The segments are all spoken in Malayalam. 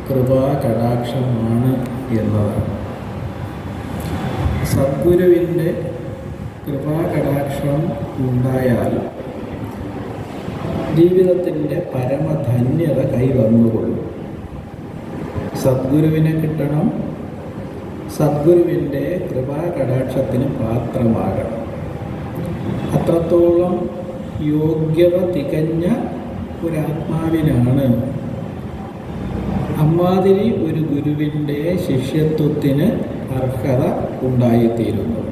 കൃപാകടാക്ഷമാണ് എന്നതാണ്. സദ്ഗുരുവിൻ്റെ കൃപാകടാക്ഷം ഉണ്ടായാൽ ജീവിതത്തിൻ്റെ പരമധന്യത കൈവന്നുകൊള്ളും. സദ്ഗുരുവിനെ കിട്ടണം, സദ്ഗുരുവിൻ്റെ കൃപാകടാക്ഷത്തിന് പാത്രമാകണം. അത്രത്തോളം യോഗ്യത തികഞ്ഞ ഒരാത്മാവിനാണ് അമ്മാതിരി ഒരു ഗുരുവിൻ്റെ ശിഷ്യത്വത്തിന് അർഹത ഉണ്ടായിത്തീരുന്നത്.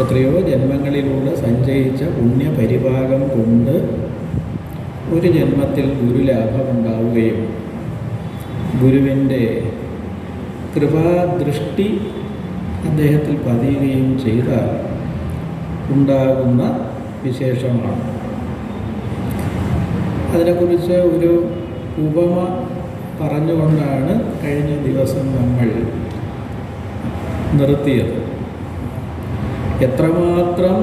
എത്രയോ ജന്മങ്ങളിലൂടെ സഞ്ചയിച്ച പുണ്യപരിഭാഗം കൊണ്ട് ഒരു ജന്മത്തിൽ ഗുരുലാഭമുണ്ടാവുകയും ഗുരുവിൻ്റെ കൃപാദൃഷ്ടി അദ്ദേഹത്തിൽ പതിയുകയും ചെയ്താൽ ഉണ്ടാകുന്ന വിശേഷമാണ്. അതിനെക്കുറിച്ച് ഒരു ഉപമ പറഞ്ഞുകൊണ്ടാണ് കഴിഞ്ഞ ദിവസം നമ്മൾ നിർത്തിയത്. എത്രമാത്രം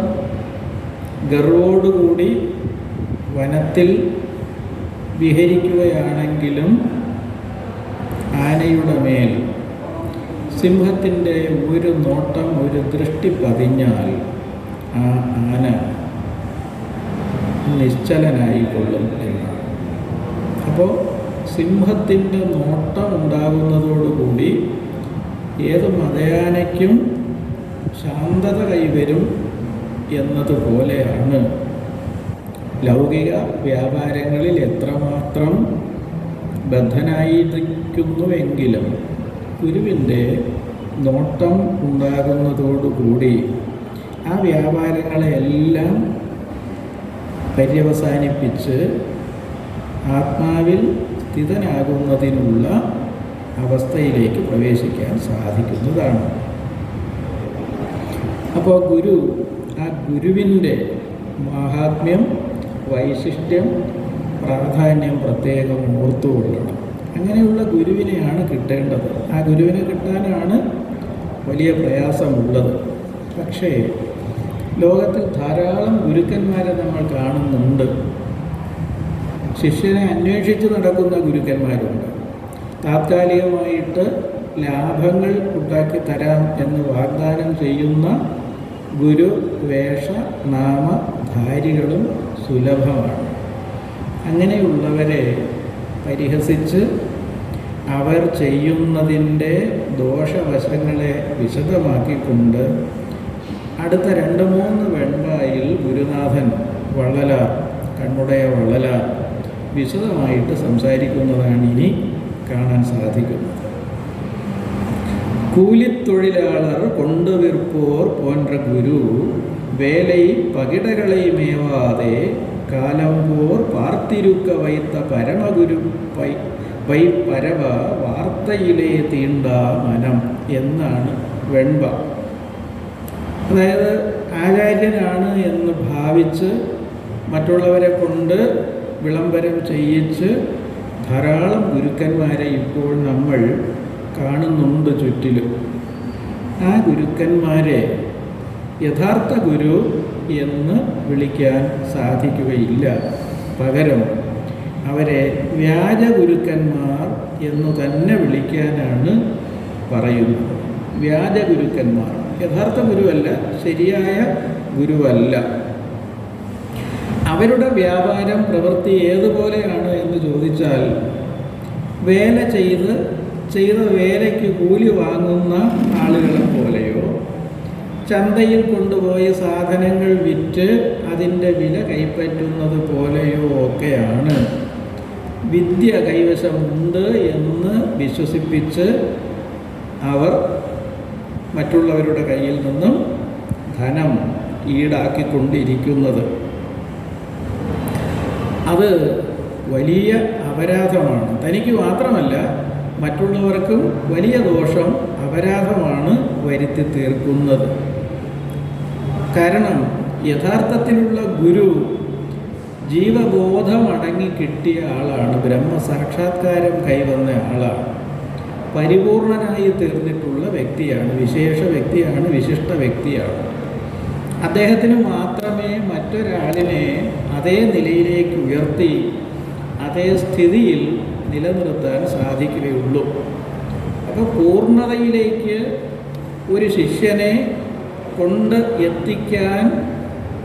ഗർവോടുകൂടി വനത്തിൽ വിഹരിക്കുകയാണെങ്കിലും ആനയുടെ മേൽ സിംഹത്തിൻ്റെ ഒരു നോട്ടം, ഒരു ദൃഷ്ടി പതിഞ്ഞാൽ ആ ആന നിശ്ചലനായിക്കൊള്ളും എന്നാണ്. അപ്പോൾ സിംഹത്തിൻ്റെ നോട്ടം ഉണ്ടാകുന്നതോടുകൂടി ഏത് മതയാനയ്ക്കും ശാന്തത കൈവരും എന്നതുപോലെയാണ് ലൗകിക വ്യാപാരങ്ങളിൽ എത്രമാത്രം ബദ്ധനായിരിക്കുന്നുവെങ്കിലും ഗുരുവിൻ്റെ നോട്ടം ഉണ്ടാകുന്നതോടുകൂടി ആ വ്യാപാരങ്ങളെല്ലാം പര്യവസാനിപ്പിച്ച് ആത്മാവിൽ സ്ഥിതനാകുന്നതിനുള്ള അവസ്ഥയിലേക്ക് പ്രവേശിക്കാൻ സാധിക്കുന്നതാണ്. അപ്പോൾ ആ ഗുരുവിൻ്റെ മാഹാത്മ്യം, വൈശിഷ്ട്യം, പ്രാധാന്യം പ്രത്യേകം ഓർത്തുകൊള്ളണം. അങ്ങനെയുള്ള ഗുരുവിനെയാണ് കിട്ടേണ്ടത്. ആ ഗുരുവിനെ കിട്ടാനാണ് വലിയ പ്രയാസമുള്ളത്. പക്ഷേ ലോകത്തിൽ ധാരാളം ഗുരുക്കന്മാരെ നമ്മൾ കാണുന്നുണ്ട്. ശിഷ്യനെ അന്വേഷിച്ച് നടക്കുന്ന ഗുരുക്കന്മാരുണ്ട്. താത്കാലികമായിട്ട് ലാഭങ്ങൾ ഉണ്ടാക്കി തരാം എന്ന് വാഗ്ദാനം ചെയ്യുന്ന ഗുരു വേഷ നാമധാരികളും സുലഭമാണ്. അങ്ങനെയുള്ളവരെ പരിഹസിച്ച് അവർ ചെയ്യുന്നതിൻ്റെ ദോഷവശങ്ങളെ വിശദമാക്കിക്കൊണ്ട് അടുത്ത 2-3 വെൺപായിൽ ഗുരുനാഥൻ വള്ളലാർ, കണ്ണുടയ വള്ളലാർ വിശദമായിട്ട് സംസാരിക്കുന്നതാണ് ഇനി കാണാൻ സാധിക്കുന്നത്. கூலித்தொழிலாளர் கொண்டு விற்போர் போன்ற குரு வேலை பகிடகளை மேவாதே காலம்போர் பார்த்திருக்க வைத்த പരമഗുരു പരവ വാർത്തയിലേ തീണ്ടാ മനം എന്നാണ് വെൺപ. അതായത് ആചാര്യനാണ് എന്ന് ഭാവിച്ച് മറ്റുള്ളവരെ കൊണ്ട് വിളംബരം ചെയ്യിച്ച് ധാരാളം ഗുരുക്കന്മാരെ ഇപ്പോൾ നമ്മൾ കാണുന്നുണ്ട് ചുറ്റിലും. ആ ഗുരുക്കന്മാരെ യഥാർത്ഥ ഗുരു എന്ന് വിളിക്കാൻ സാധിക്കുകയില്ല. പകരം അവരെ വ്യാജ ഗുരുക്കന്മാർ എന്ന് തന്നെ വിളിക്കാനാണ് പറയുന്നത്. വ്യാജ ഗുരുക്കന്മാർ, യഥാർത്ഥ ഗുരുവല്ല, ശരിയായ ഗുരുവല്ല. അവരുടെ വ്യാപാരം പ്രവൃത്തി ഏതുപോലെയാണ് എന്ന് ചോദിച്ചാൽ, വേല ചെയ്ത വേലയ്ക്ക് കൂലി വാങ്ങുന്ന ആളുകളെ പോലെയോ, ചന്തയിൽ കൊണ്ടുപോയി സാധനങ്ങൾ വിറ്റ് അതിൻ്റെ വില കൈപ്പറ്റുന്നത് പോലെയോ ഒക്കെയാണ്. വിദ്യ കൈവശമുണ്ട് എന്ന് വിശ്വസിപ്പിച്ച് അവർ മറ്റുള്ളവരുടെ കയ്യിൽ നിന്നും ധനം ഈടാക്കിക്കൊണ്ടിരിക്കുന്നത്. അത് വലിയ അപരാധമാണ്. തനിക്ക് മാത്രമല്ല, മറ്റുള്ളവർക്കും വലിയ ദോഷം, അപരാധമാണ് വരുത്തി തീർക്കുന്നത്. കാരണം യഥാർത്ഥത്തിലുള്ള ഗുരു ജീവബോധമടങ്ങി കിട്ടിയ ആളാണ്, ബ്രഹ്മസാക്ഷാത്കാരം കൈവന്ന ആളാണ്, പരിപൂർണനായി തീർന്നിട്ടുള്ള വ്യക്തിയാണ്, വിശേഷ വ്യക്തിയാണ്, വിശിഷ്ട വ്യക്തിയാണ്. അദ്ദേഹത്തിന് മാത്രമേ മറ്റൊരാളിനെ അതേ നിലയിലേക്ക് ഉയർത്തി അതേ സ്ഥിതിയിൽ നിലനിർത്താൻ സാധിക്കുകയുള്ളൂ. അപ്പോൾ പൂർണ്ണതയിലേക്ക് ഒരു ശിഷ്യനെ കൊണ്ട് എത്തിക്കാൻ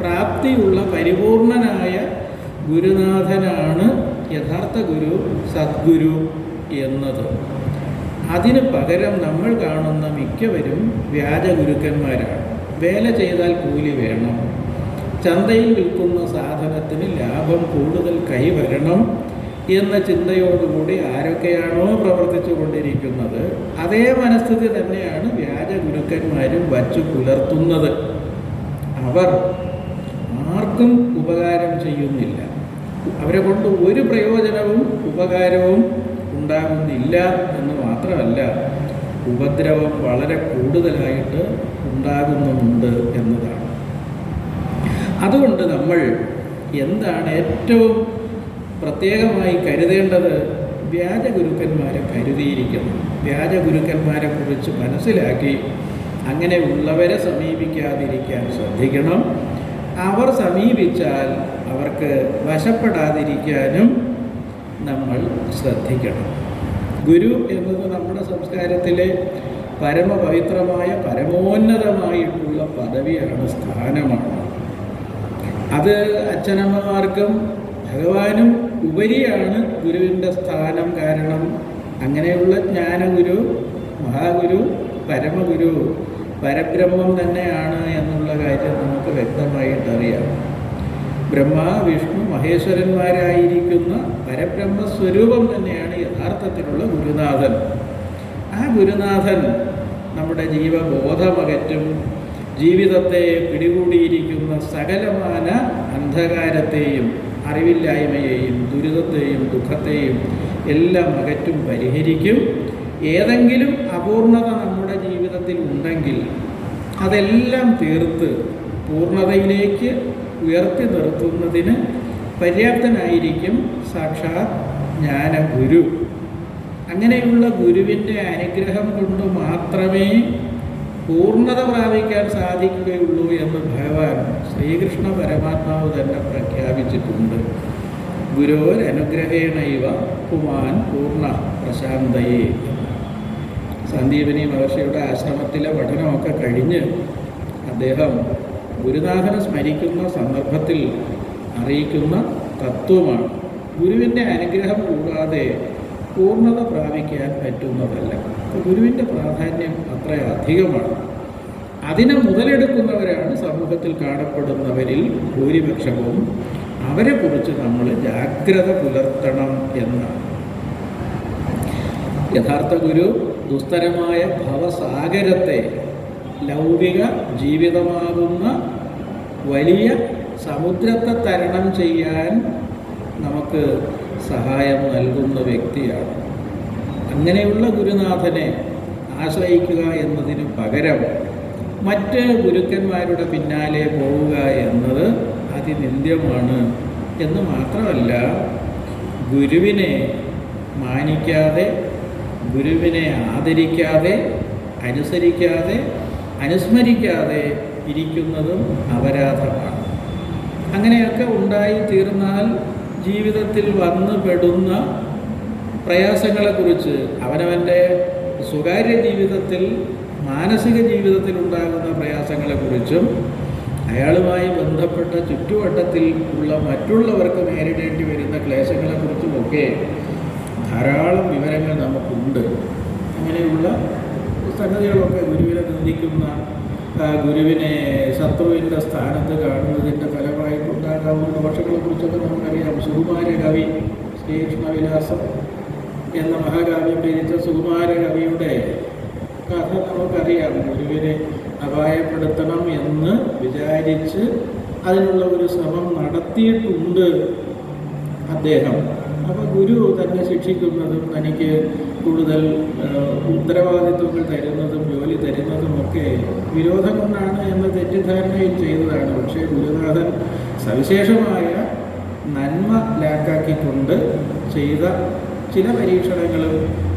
പ്രാപ്തിയുള്ള പരിപൂർണനായ ഗുരുനാഥനാണ് യഥാർത്ഥ ഗുരു, സദ്ഗുരു എന്നത്. അതിന് പകരം നമ്മൾ കാണുന്ന മിക്കവരും വ്യാജ ഗുരുക്കന്മാരാണ്. വേല ചെയ്താൽ കൂലി വേണം, ചന്തയിൽ വിൽക്കുന്ന സാധനത്തിന് ലാഭം കൂടുതൽ കൈവരണം എന്ന ചിന്തയോടുകൂടി ആരൊക്കെയാണോ പ്രവർത്തിച്ചു കൊണ്ടിരിക്കുന്നത് അതേ മനസ്ഥിതി തന്നെയാണ് വ്യാജ ഗുരുക്കന്മാരും വച്ചു പുലർത്തുന്നത്. അവർ ആർക്കും ഉപകാരം ചെയ്യുന്നില്ല. അവരെ കൊണ്ട് ഒരു പ്രയോജനവും ഉപകാരവും ഉണ്ടാകുന്നില്ല എന്ന് മാത്രമല്ല, ഉപദ്രവം വളരെ കൂടുതലായിട്ട് ഉണ്ടാകുന്നുമുണ്ട് എന്നതാണ്. അതുകൊണ്ട് നമ്മൾ എന്താണ് ഏറ്റവും പ്രത്യേകമായി കരുതേണ്ടത്? വ്യാജ ഗുരുക്കന്മാരെ കരുതിയിരിക്കുന്നു. വ്യാജ ഗുരുക്കന്മാരെ കുറിച്ച് മനസ്സിലാക്കി അങ്ങനെയുള്ളവരെ സമീപിക്കാതിരിക്കാൻ ശ്രദ്ധിക്കണം. അവർ സമീപിച്ചാൽ അവർക്ക് വശപ്പെടാതിരിക്കാനും നമ്മൾ ശ്രദ്ധിക്കണം. ഗുരു എന്നത് നമ്മുടെ സംസ്കാരത്തിലെ പരമപവിത്രമായ പരമോന്നതമായിട്ടുള്ള പദവിയാണ്, സ്ഥാനമാണ്. അത് അച്ഛനമ്മമാർക്കും ഭഗവാനും ഉപരിയാണ് ഗുരുവിൻ്റെ സ്ഥാനം. കാരണം അങ്ങനെയുള്ള ജ്ഞാനഗുരു, മഹാഗുരു, പരമഗുരു പരബ്രഹ്മം തന്നെയാണ് എന്നുള്ള കാര്യം നമുക്ക് വ്യക്തമായിട്ടറിയാം. ബ്രഹ്മ, വിഷ്ണു, മഹേശ്വരന്മാരായിരിക്കുന്ന പരബ്രഹ്മസ്വരൂപം തന്നെയാണ് യഥാർത്ഥത്തിലുള്ള ഗുരുനാഥൻ. ആ ഗുരുനാഥൻ നമ്മുടെ ജീവബോധമകറ്റും, ജീവിതത്തെ പിടികൂടിയിരിക്കുന്ന സകലമാന അന്ധകാരത്തെയും അറിവില്ലായ്മയെയും ദുരിതത്തെയും ദുഃഖത്തെയും എല്ലാം അകറ്റും, പരിഹരിക്കും. ഏതെങ്കിലും അപൂർണത നമ്മുടെ ജീവിതത്തിൽ ഉണ്ടെങ്കിൽ അതെല്ലാം തീർത്ത് പൂർണ്ണതയിലേക്ക് ഉയർത്തി നിർത്തുന്നതിന് പര്യാപ്തനായിരിക്കും സാക്ഷാത് ജ്ഞാനഗുരു. അങ്ങനെയുള്ള ഗുരുവിൻ്റെ അനുഗ്രഹം കൊണ്ട് മാത്രമേ പൂർണ്ണത പ്രാപിക്കാൻ സാധിക്കുകയുള്ളൂ എന്ന് ഭഗവാൻ ശ്രീകൃഷ്ണ പരമാത്മാവ് തന്നെ പ്രഖ്യാപിച്ചിട്ടുണ്ട്. ഗുരോരനുഗ്രഹേണൈവ പുമാൻ പൂർണ്ണ പ്രശാന്തയേ. സന്ദീപനി മഹർഷിയുടെ ആശ്രമത്തിലെ പഠനമൊക്കെ കഴിഞ്ഞ് അദ്ദേഹം ഗുരുനാഥനെ സ്മരിക്കുന്ന സന്ദർഭത്തിൽ അറിയിക്കുന്ന തത്വമാണ്, ഗുരുവിൻ്റെ അനുഗ്രഹം കൂടാതെ പൂർണ്ണത പ്രാപിക്കാൻ പറ്റുന്നതല്ല. ഗുരുവിൻ്റെ പ്രാധാന്യം അത്ര അധികമാണ്. അതിനെ മുതലെടുക്കുന്നവരാണ് സമൂഹത്തിൽ കാണപ്പെടുന്നവരിൽ ഭൂരിപക്ഷവും. അവരെക്കുറിച്ച് നമ്മൾ ജാഗ്രത പുലർത്തണം എന്നാണ്. യഥാർത്ഥ ഗുരു ദുസ്തരമായ ഭവസാഗരത്തെ ലൗകിക ജീവിതമാകുന്ന വലിയ സമുദ്രത്തെ തരണം ചെയ്യാൻ നമുക്ക് സഹായം നൽകുന്ന വ്യക്തിയാണ്. അങ്ങനെയുള്ള ഗുരുനാഥനെ ആശ്രയിക്കുക എന്നതിന് പകരം മറ്റ് ഗുരുക്കന്മാരുടെ പിന്നാലെ പോവുക എന്നത് അതിനിന്ദ്യമാണ്. എന്ന് മാത്രമല്ല, ഗുരുവിനെ മാനിക്കാതെ, ഗുരുവിനെ ആദരിക്കാതെ, അനുസരിക്കാതെ, അനുസ്മരിക്കാതെ ഇരിക്കുന്നതും അപരാധമാണ്. അങ്ങനെയൊക്കെ ഉണ്ടായി തീർന്നാൽ ജീവിതത്തിൽ വന്നു പെടുന്ന പ്രയാസങ്ങളെക്കുറിച്ച്, അവനവൻ്റെ സ്വകാര്യ ജീവിതത്തിൽ, മാനസിക ജീവിതത്തിൽ ഉണ്ടാകുന്ന പ്രയാസങ്ങളെക്കുറിച്ചും അയാളുമായി ബന്ധപ്പെട്ട ചുറ്റുവട്ടത്തിൽ ഉള്ള മറ്റുള്ളവർക്ക് നേരിടേണ്ടി വരുന്ന ക്ലേശങ്ങളെക്കുറിച്ചുമൊക്കെ ധാരാളം വിവരങ്ങൾ നമുക്കുണ്ട്. അങ്ങനെയുള്ള സംഗതികളൊക്കെ ഗുരുവിനെ നിന്ദിക്കുന്ന, ഗുരുവിനെ ശത്രുവിൻ്റെ സ്ഥാനത്ത് കാണുന്നതിൻ്റെ ഫലമായിട്ടുണ്ടാകാവുന്ന ദോഷങ്ങളെക്കുറിച്ചൊക്കെ നമുക്കറിയാം. സുകുമാരകവി, ശ്രീകൃഷ്ണവിലാസം എന്ന മഹാകാവ്യം രചിച്ച സുകുമാരകവിയുടെ കഥ നമുക്കറിയാം. ഗുരുവിനെ അപായപ്പെടുത്തണം എന്ന് വിചാരിച്ച് അതിനുള്ള ഒരു ശ്രമം നടത്തിയിട്ടുണ്ട് അദ്ദേഹം. അപ്പോൾ ഗുരു തന്നെ ശിക്ഷിക്കുന്നതും തനിക്ക് കൂടുതൽ ഉത്തരവാദിത്വങ്ങൾ തരുന്നതും ജോലി തരുന്നതുമൊക്കെ വിരോധം കൊണ്ടാണ് എന്ന തെറ്റിദ്ധാരണയും ചെയ്തതാണ്. പക്ഷേ ഗുരുനാഥൻ സവിശേഷമായ നന്മ ലാക്കാക്കിക്കൊണ്ട് ചെയ്ത ചില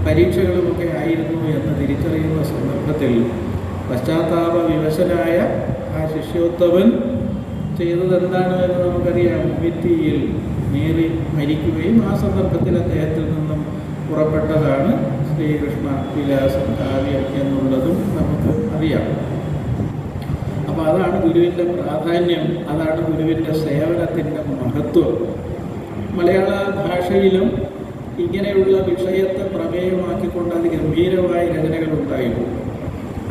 പരീക്ഷകളുമൊക്കെ ആയിരുന്നു എന്ന് തിരിച്ചറിയുന്ന സന്ദർഭത്തിൽ പശ്ചാത്താപ വിവശനായ ആ ശിഷ്യോത്തമൻ ചെയ്തതെന്താണ് എന്ന് നമുക്കറിയാം. ഭിത്തിയിൽ നേറി മരിക്കുകയും ആ സന്ദർഭത്തിൽ അദ്ദേഹത്തിൽ നിന്നും പുറപ്പെട്ടതാണ് ശ്രീകൃഷ്ണ വിലാസം കാവ്യം എന്നുള്ളതും നമുക്ക് അറിയാം. അപ്പോൾ അതാണ് ഗുരുവിൻ്റെ പ്രാധാന്യം, അതാണ് ഗുരുവിൻ്റെ സേവനത്തിൻ്റെ മഹത്വം. മലയാള ഭാഷയിലും ഇങ്ങനെയുള്ള വിഷയത്തെ പ്രമേയമാക്കിക്കൊണ്ട് അതിഗംഭീരമായ രചനകളുണ്ടായിരുന്നു.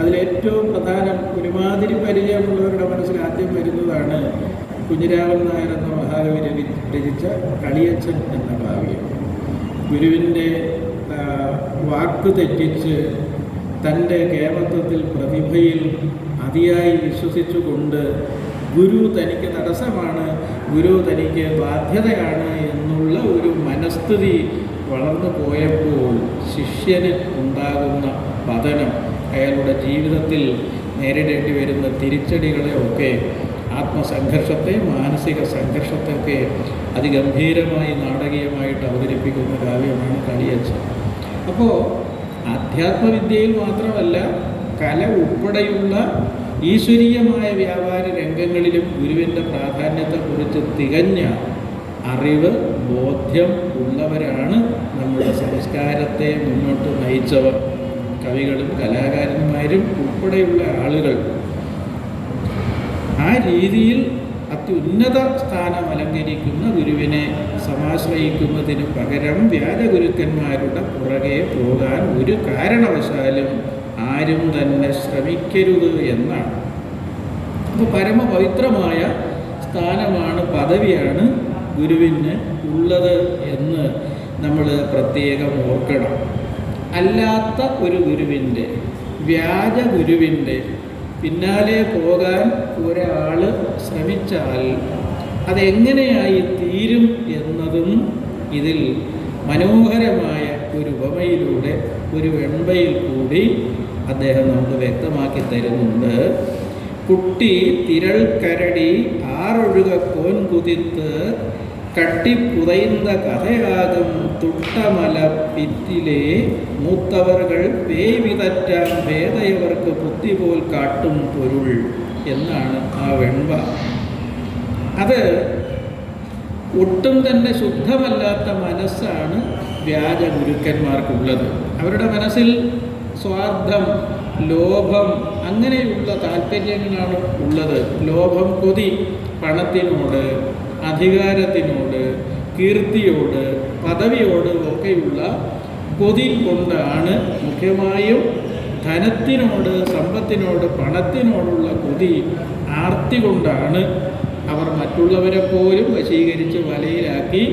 അതിലേറ്റവും പ്രധാനം ഒരുമാതിരി പരിചയമുള്ളവരുടെ മനസ്സിൽ ആദ്യം വരുന്നതാണ് കുഞ്ഞിരാമൻ നായർ എന്ന മഹാകവി രചിച്ച കളിയച്ഛൻ എന്ന കാവ്യം. ഗുരുവിൻ്റെ വാക്ക് തെറ്റിച്ച് തൻ്റെ കേമത്വത്തിൽ പ്രതിഭയിൽ അതിയായി വിശ്വസിച്ചുകൊണ്ട് ഗുരു തനിക്ക് തടസ്സമാണ്, ഗുരു തനിക്ക് ബാധ്യതയാണ് എന്നുള്ള ഒരു മനസ്ഥിതി വളർന്നു പോയപ്പോൾ ശിഷ്യന് ഉണ്ടാകുന്ന പതനം, അയാളുടെ ജീവിതത്തിൽ നേരിടേണ്ടി വരുന്ന തിരിച്ചടികളെയൊക്കെ, ആത്മസംഘർഷത്തെ, മാനസിക സംഘർഷത്തെയൊക്കെ അതിഗംഭീരമായി നാടകീയമായിട്ട് അവതരിപ്പിക്കുന്ന കാവ്യമാണ് കളിയച്ഛൻ. അപ്പോൾ ആധ്യാത്മവിദ്യയിൽ മാത്രമല്ല കല ഉൾപ്പെടെയുള്ള ഈശ്വരീയമായ വ്യാപാര രംഗങ്ങളിലും ഗുരുവിൻ്റെ പ്രാധാന്യത്തെക്കുറിച്ച് തികഞ്ഞ അറിവ്, ബോധ്യം ഉള്ളവരാണ് നമ്മുടെ സംസ്കാരത്തെ മുന്നോട്ട് നയിച്ചവർ. കവികളും കലാകാരന്മാരും ഉൾപ്പെടെയുള്ള ആളുകൾ ആ രീതിയിൽ അത്യുന്നത സ്ഥാനം അലങ്കരിക്കുന്ന ഗുരുവിനെ സമാശ്രയിക്കുന്നതിന് പകരം വ്യാജഗുരുക്കന്മാരുടെ പുറകെ പോകാൻ ഒരു കാരണവശാലും ആരും തന്നെ ശ്രമിക്കരുത് എന്നാണ്. അപ്പോൾ പരമപവിത്രമായ സ്ഥാനമാണ്, പദവിയാണ് ഗുരുവിന് ഉള്ളത് എന്ന് നമ്മൾ പ്രത്യേകം ഓർക്കണം. അല്ലാത്ത ഒരു ഗുരുവിൻ്റെ, വ്യാജ ഗുരുവിൻ്റെ പിന്നാലെ പോകാൻ ഒരാൾ ശ്രമിച്ചാൽ അതെങ്ങനെയായി തീരും എന്നതും ഇതിൽ മനോഹരമായ ഒരു ഉപമയിലൂടെ, ഒരു വെൺപയിൽ കൂടി അദ്ദേഹം നമുക്ക് വ്യക്തമാക്കി തരുന്നുണ്ട്. കുട്ടി തിരൾ കരടി ആറൊഴുക കോൻ കുതിത്ത് കട്ടിപ്പുതൈന്ത കഥയാകും തുട്ടമല പിറ്റിലെ മൂത്തവർകൾ പേയ് വിതറ്റാം ഭേദയവർക്ക് ബുദ്ധി പോൽ കാട്ടും പൊരുൾ എന്നാണ് ആ വെൺപ. അത് ഒട്ടും തന്നെ ശുദ്ധമല്ലാത്ത മനസ്സാണ് വ്യാജ ഗുരുക്കന്മാർക്കുള്ളത്. അവരുടെ മനസ്സിൽ സ്വാർത്ഥം, ലോഭം, അങ്ങനെയുള്ള താല്പര്യങ്ങളാണ് ഉള്ളത്. ലോഭം, കൊതി, പണത്തിനോട്, അധികാരത്തിനോട്, കീർത്തിയോട്, പദവിയോട് ഒക്കെയുള്ള കൊതി കൊണ്ടാണ്, മുഖ്യമായും ധനത്തിനോട്, സമ്പത്തിനോട്, പണത്തിനോടുള്ള കൊതി, ആർത്തി കൊണ്ടാണ് അവർ മറ്റുള്ളവരെ പോലും വശീകരിച്ച് വലയിലാക്കി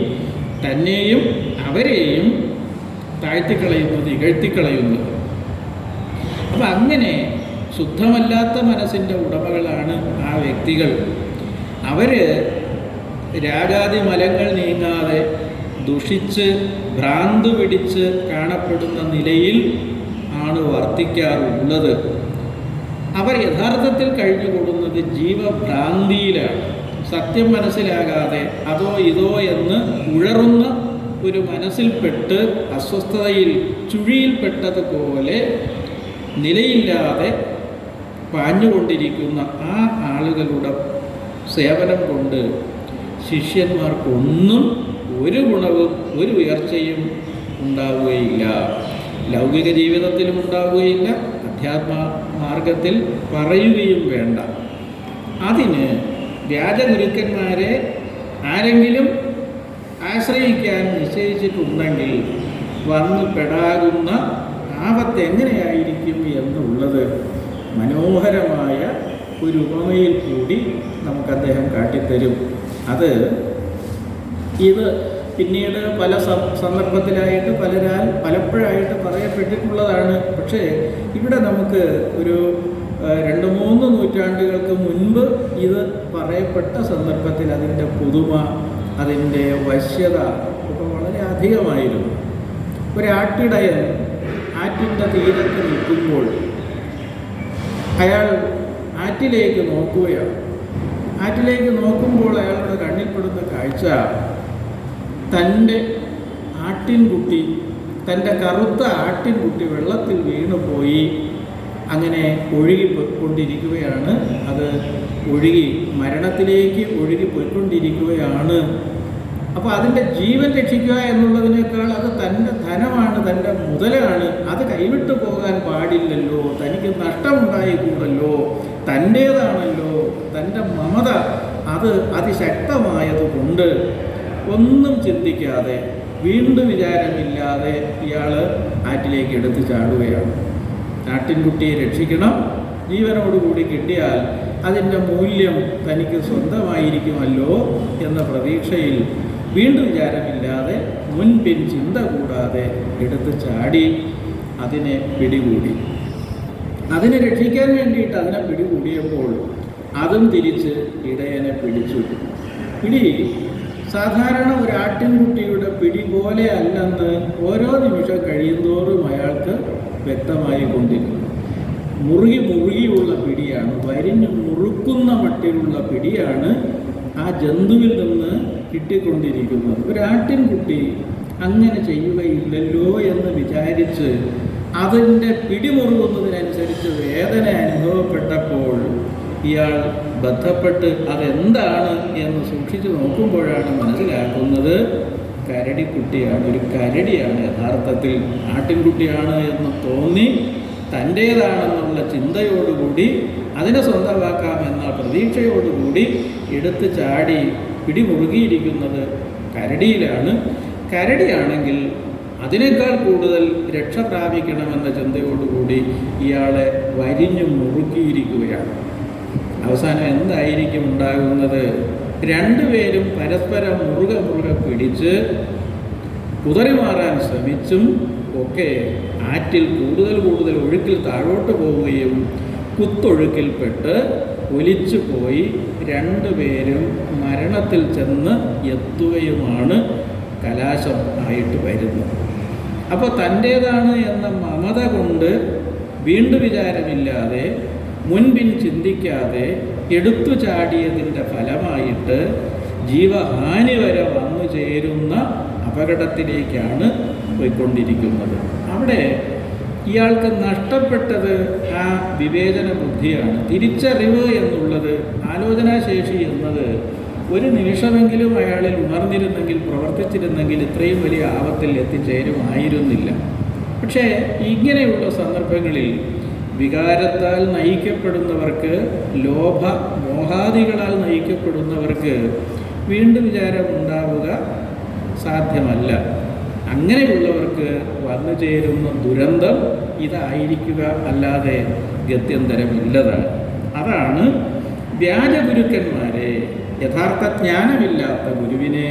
തന്നെയും അവരെയും താഴ്ത്തിക്കളയുന്നത്, ഇകഴ്ത്തിക്കളയുന്നത്. അപ്പം അങ്ങനെ ശുദ്ധമല്ലാത്ത മനസ്സിൻ്റെ ഉടമകളാണ് ആ വ്യക്തികൾ. അവർ രാഗാദി മലങ്ങൾ നീങ്ങാതെ ദുഷിച്ച് ഭ്രാന്ത് പിടിച്ച് കാണപ്പെടുന്ന നിലയിൽ ആണ് വർത്തിക്കാറുള്ളത്. അവർ യഥാർത്ഥത്തിൽ കഴിഞ്ഞുകൂടുന്നത് ജീവഭ്രാന്തിയിലാണ്. സത്യം മനസ്സിലാകാതെ അതോ ഇതോ എന്ന് ഉഴറുന്ന ഒരു മനസ്സിൽപ്പെട്ട് അസ്വസ്ഥതയിൽ ചുഴിയിൽപ്പെട്ടതുപോലെ നിലയില്ലാതെ പാഞ്ഞുകൊണ്ടിരിക്കുന്ന ആ ആളുകളുടെ സേവനം കൊണ്ട് ശിഷ്യന്മാർക്കൊന്നും ഒരു ഗുണവും ഒരു ഉയർച്ചയും ഉണ്ടാവുകയില്ല. ലൗകിക ജീവിതത്തിലും ഉണ്ടാവുകയില്ല, അധ്യാത്മ മാർഗത്തിൽ പറയുകയും വേണ്ട. അതിന് വ്യാജഗുരുക്കന്മാരെ ആരെങ്കിലും ആശ്രയിക്കാൻ നിശ്ചയിച്ചിട്ടുണ്ടെങ്കിൽ വന്നു പെടാകുന്ന ആപത്ത് എങ്ങനെയായിരിക്കും എന്നുള്ളത് മനോഹരമായ ഒരു ഉപമയിൽ കൂടി നമുക്ക് അദ്ദേഹം കാട്ടിത്തരും. അത് ഇത് പിന്നീട് പല സന്ദർഭത്തിലായിട്ട് പലപ്പോഴായിട്ട് പറയപ്പെട്ടിട്ടുള്ളതാണ്. പക്ഷേ ഇവിടെ നമുക്ക് ഒരു 2-3 നൂറ്റാണ്ടുകൾക്ക് മുൻപ് ഇത് പറയപ്പെട്ട സന്ദർഭത്തിൽ അതിൻ്റെ പുതുമ, അതിൻ്റെ വശ്യത ഒക്കെ വളരെ അധികമായിരുന്നു. ഒരാട്ടിടയൻ ആറ്റിൻ്റെ തീരത്ത് നിൽക്കുമ്പോൾ അയാൾ ആറ്റിലേക്ക് നോക്കുകയാണ്. ആറ്റിലേക്ക് നോക്കുമ്പോൾ അയാളുടെ കണ്ണിൽപ്പെടുന്ന കാഴ്ച തൻ്റെ ആട്ടിൻകുട്ടി, തൻ്റെ കറുത്ത ആട്ടിൻകുട്ടി വെള്ളത്തിൽ വീണുപോയി അങ്ങനെ ഒഴുകിപ്പോയിക്കൊണ്ടിരിക്കുകയാണ്. അത് ഒഴുകി മരണത്തിലേക്ക് ഒഴുകി പോയിക്കൊണ്ടിരിക്കുകയാണ്. അപ്പോൾ അതിൻ്റെ ജീവൻ രക്ഷിക്കുക എന്നുള്ളതിനേക്കാൾ അത് തൻ്റെ ധനമാണ്, തൻ്റെ മുതലാണ്, അത് കൈവിട്ടു പോകാൻ പാടില്ലല്ലോ, തനിക്ക് നഷ്ടമുണ്ടായിക്കൂടല്ലോ, തൻ്റേതാണല്ലോ, തൻ്റെ മമത അത് അതിശക്തമായതുകൊണ്ട് ഒന്നും ചിന്തിക്കാതെ വീണ്ടും വിചാരമില്ലാതെ ഇയാൾ ആറ്റിലേക്ക് എടുത്തു ചാടുകയാണ്. ആട്ടിൻകുട്ടിയെ രക്ഷിക്കണം, ജീവനോടുകൂടി കിട്ടിയാൽ അതിൻ്റെ മൂല്യം തനിക്ക് സ്വന്തമായിരിക്കുമല്ലോ എന്ന പ്രതീക്ഷയിൽ വീണ്ടും വിചാരമില്ലാതെ മുൻപിൻ ചിന്ത കൂടാതെ എടുത്ത് ചാടി അതിനെ പിടികൂടി. അതിനെ രക്ഷിക്കാൻ വേണ്ടിയിട്ട് അതിനെ പിടികൂടിയപ്പോൾ അതും തിരിച്ച് ഇടയനെ പിടിച്ചു. പിടി സാധാരണ ഒരു ആട്ടിൻകുട്ടിയുടെ പിടി പോലെ അല്ലെന്ന് ഓരോ നിമിഷം കഴിയുന്തോറും അയാൾക്ക് വ്യക്തമായി കൊണ്ടിരുന്നു. മുറുകിയുള്ള പിടിയാണ്, വരിഞ്ഞ് മുറുക്കുന്ന മട്ടിലുള്ള പിടിയാണ് ആ ജന്തുവിൽ നിന്ന് കിട്ടിക്കൊണ്ടിരിക്കുന്നത്. ഒരാട്ടിൻകുട്ടി അങ്ങനെ ചെയ്യുകയില്ലല്ലോ എന്ന് വിചാരിച്ച് അതിൻ്റെ പിടിമുറുകുന്നതിനനുസരിച്ച് വേദന അനുഭവപ്പെട്ടപ്പോൾ ഇയാൾ ബന്ധപ്പെട്ട് അതെന്താണ് എന്ന് സൂക്ഷിച്ചു നോക്കുമ്പോഴാണ് മനസ്സിലാക്കുന്നത് കരടിക്കുട്ടിയാണ്, ഒരു കരടിയാണ്. യഥാർത്ഥത്തിൽ ആട്ടിൻകുട്ടിയാണ് എന്ന് തോന്നി തൻ്റേതാണെന്നുള്ള ചിന്തയോടുകൂടി അതിനെ സ്വന്തമാക്കാമെന്ന പ്രതീക്ഷയോടുകൂടി എടുത്ത് ചാടി പിടിമുറുകിയിരിക്കുന്നത് കരടിയിലാണ്. കരടിയാണെങ്കിൽ അതിനേക്കാൾ കൂടുതൽ രക്ഷ പ്രാപിക്കണമെന്ന ചിന്തയോടുകൂടി ഇയാളെ വരിഞ്ഞു മുറുക്കിയിരിക്കുകയാണ്. അവസാനം എന്തായിരിക്കും ഉണ്ടാകുന്നത്? രണ്ടുപേരും പരസ്പരം മുറുകെ പിടിച്ച് കുതറിമാറാൻ ശ്രമിച്ചും ഒക്കെ ആറ്റിൽ കൂടുതൽ ഒഴുക്കിൽ താഴോട്ട് പോവുകയും കുത്തൊഴുക്കിൽപ്പെട്ട് ഒലിച്ചു പോയി രണ്ടുപേരും മരണത്തിൽ ചെന്ന് എത്തുകയുമാണ് കലാശം ആയിട്ട് വരുന്നത്. അപ്പോൾ തൻ്റേതാണ് എന്ന മമത കൊണ്ട് വീണ്ടും വിചാരമില്ലാതെ മുൻപിൻ ചിന്തിക്കാതെ എടുത്തു ചാടിയതിൻ്റെ ഫലമായിട്ട് ജീവഹാനി വരെ വന്നു ചേരുന്ന അപകടത്തിലേക്കാണ് പോയിക്കൊണ്ടിരിക്കുന്നത്. അവിടെ ഇയാൾക്ക് നഷ്ടപ്പെട്ടത് ആ വിവേചന ബുദ്ധിയാണ്. തിരിച്ചറിവ് എന്നുള്ളത്, ആലോചനാശേഷി എന്നത് ഒരു നിമിഷമെങ്കിലും അയാളിൽ ഉണർന്നിരുന്നെങ്കിൽ, പ്രവർത്തിച്ചിരുന്നെങ്കിൽ ഇത്രയും വലിയ ആപത്തിൽ എത്തിച്ചേരുമായിരുന്നില്ല. പക്ഷേ ഇങ്ങനെയുള്ള സന്ദർഭങ്ങളിൽ വികാരത്താൽ നയിക്കപ്പെടുന്നവർക്ക്, മോഹാദികളാൽ നയിക്കപ്പെടുന്നവർക്ക് വീണ്ടും വിചാരമുണ്ടാവുക സാധ്യമല്ല. അങ്ങനെയുള്ളവർക്ക് വന്നു ചേരുന്ന ദുരന്തം ഇതായിരിക്കുക അല്ലാതെ ഗത്യന്തരമില്ലതാണ്. അതാണ് വ്യാജഗുരുക്കന്മാരെ, യഥാർത്ഥ ജ്ഞാനമില്ലാത്ത ഗുരുവിനെ,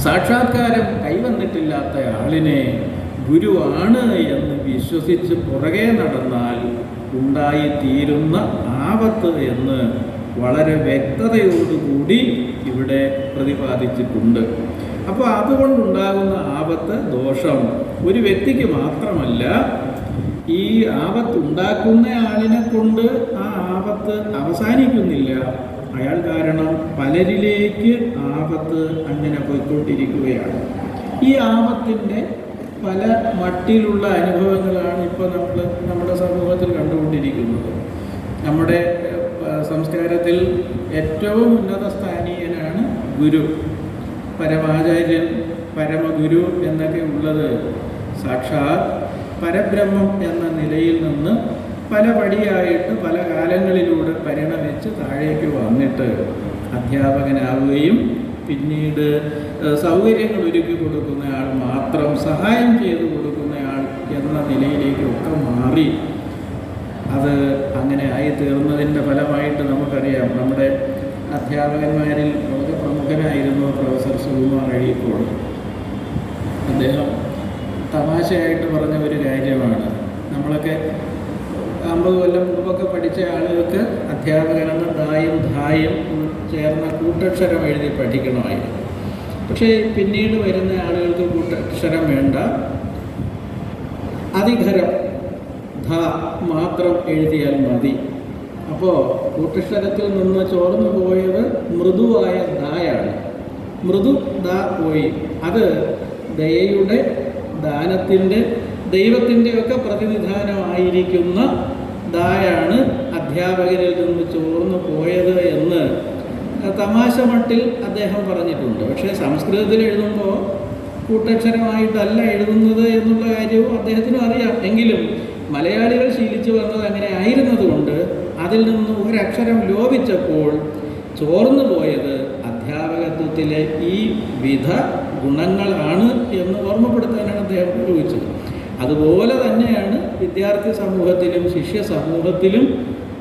സാക്ഷാത്കാരം കൈവന്നിട്ടില്ലാത്ത ആളിനെ ഗുരുവാണ് എന്ന് വിശ്വസിച്ച് പുറകെ നടന്നാൽ ഉണ്ടായിത്തീരുന്ന ആപത്ത് എന്ന് വളരെ വ്യക്തതയോടുകൂടി ഇവിടെ പ്രതിപാദിച്ചിട്ടുണ്ട്. അപ്പോൾ അതുകൊണ്ടുണ്ടാകുന്ന ആപത്ത്, ദോഷം ഒരു വ്യക്തിക്ക് മാത്രമല്ല, ഈ ആപത്തുണ്ടാക്കുന്ന ആളിനെ കൊണ്ട് ആ ആപത്ത് അവസാനിക്കുന്നില്ല. അയാൾ കാരണം പലരിലേക്ക് ആപത്ത് അങ്ങനെ പോയിക്കൊണ്ടിരിക്കുകയാണ്. ഈ ആപത്തിൻ്റെ പല മട്ടിലുള്ള അനുഭവങ്ങളാണ് ഇപ്പോൾ നമ്മുടെ സമൂഹത്തിൽ കണ്ടുകൊണ്ടിരിക്കുന്നത്. നമ്മുടെ സംസ്കാരത്തിൽ ഏറ്റവും ഉന്നത സ്ഥാനീയനാണ് ഗുരു, പരമാചാര്യൻ, പരമഗുരു എന്നൊക്കെ ഉള്ളത് സാക്ഷാത് പരബ്രഹ്മം എന്ന നിലയിൽ നിന്ന് പല പടിയായിട്ട് പല കാലങ്ങളിലൂടെ പരിണമിച്ച് താഴേക്ക് വന്നിട്ട് അധ്യാപകനാവുകയും പിന്നീട് സൗകര്യങ്ങൾ ഒരുക്കി കൊടുക്കുന്നയാൾ മാത്രം, സഹായം ചെയ്തു കൊടുക്കുന്നയാൾ എന്ന നിലയിലേക്കൊക്കെ മാറി അത് അങ്ങനെ ആയിത്തീർന്നതിൻ്റെ ഫലമായിട്ട് നമുക്കറിയാം. നമ്മുടെ അധ്യാപകന്മാരിൽ വളരെ പ്രമുഖനായിരുന്നു പ്രൊഫസർ സുകുമാർ അഴീക്കോട്. അദ്ദേഹം തമാശയായിട്ട് പറഞ്ഞ ഒരു കാര്യമാണ്, നമ്മളൊക്കെ 50 കൊല്ലം മുമ്പൊക്കെ പഠിച്ച ആളുകൾക്ക് അധ്യാപകനെന്ന് ദായും ധായും ചേർന്ന കൂട്ടക്ഷരം എഴുതി പഠിക്കണമായിരുന്നു. പക്ഷേ പിന്നീട് വരുന്ന ആളുകൾക്ക് കൂട്ടക്ഷരം വേണ്ട, അധികരം ധ മാത്രം എഴുതിയാൽ മതി. അപ്പോൾ കൂട്ടക്ഷരത്തിൽ നിന്ന് ചോർന്നു പോയത് മൃദുവായ ദായാണ്. മൃദു ദ പോയി. അത് ദയയുടെ, ദാനത്തിൻ്റെ, ദൈവത്തിൻ്റെ ഒക്കെ പ്രതിനിധാനമായിരിക്കുന്ന ദായാണ് അധ്യാപകരിൽ നിന്ന് ചോർന്നു പോയത് എന്ന് തമാശ മട്ടിൽ അദ്ദേഹം പറഞ്ഞിട്ടുണ്ട്. പക്ഷേ സംസ്കൃതത്തിൽ എഴുതുമ്പോൾ കൂട്ടക്ഷരമായിട്ടല്ല എഴുതുന്നത് എന്നുള്ള കാര്യവും അദ്ദേഹത്തിനും അറിയാം. എങ്കിലും മലയാളികൾ ശീലിച്ചു വന്നത് അങ്ങനെ ആയിരുന്നതുകൊണ്ട് അതിൽ നിന്ന് ഒരക്ഷരം ലോപിച്ചപ്പോൾ ചോർന്നു പോയത് അധ്യാപകത്വത്തിലെ ഈ വിധ ഗുണങ്ങളാണ് എന്ന് ഓർമ്മപ്പെടുത്താനാണ് അദ്ദേഹം ഉപയോഗിച്ചത്. അതുപോലെ തന്നെയാണ് വിദ്യാർത്ഥി സമൂഹത്തിലും ശിഷ്യ സമൂഹത്തിലും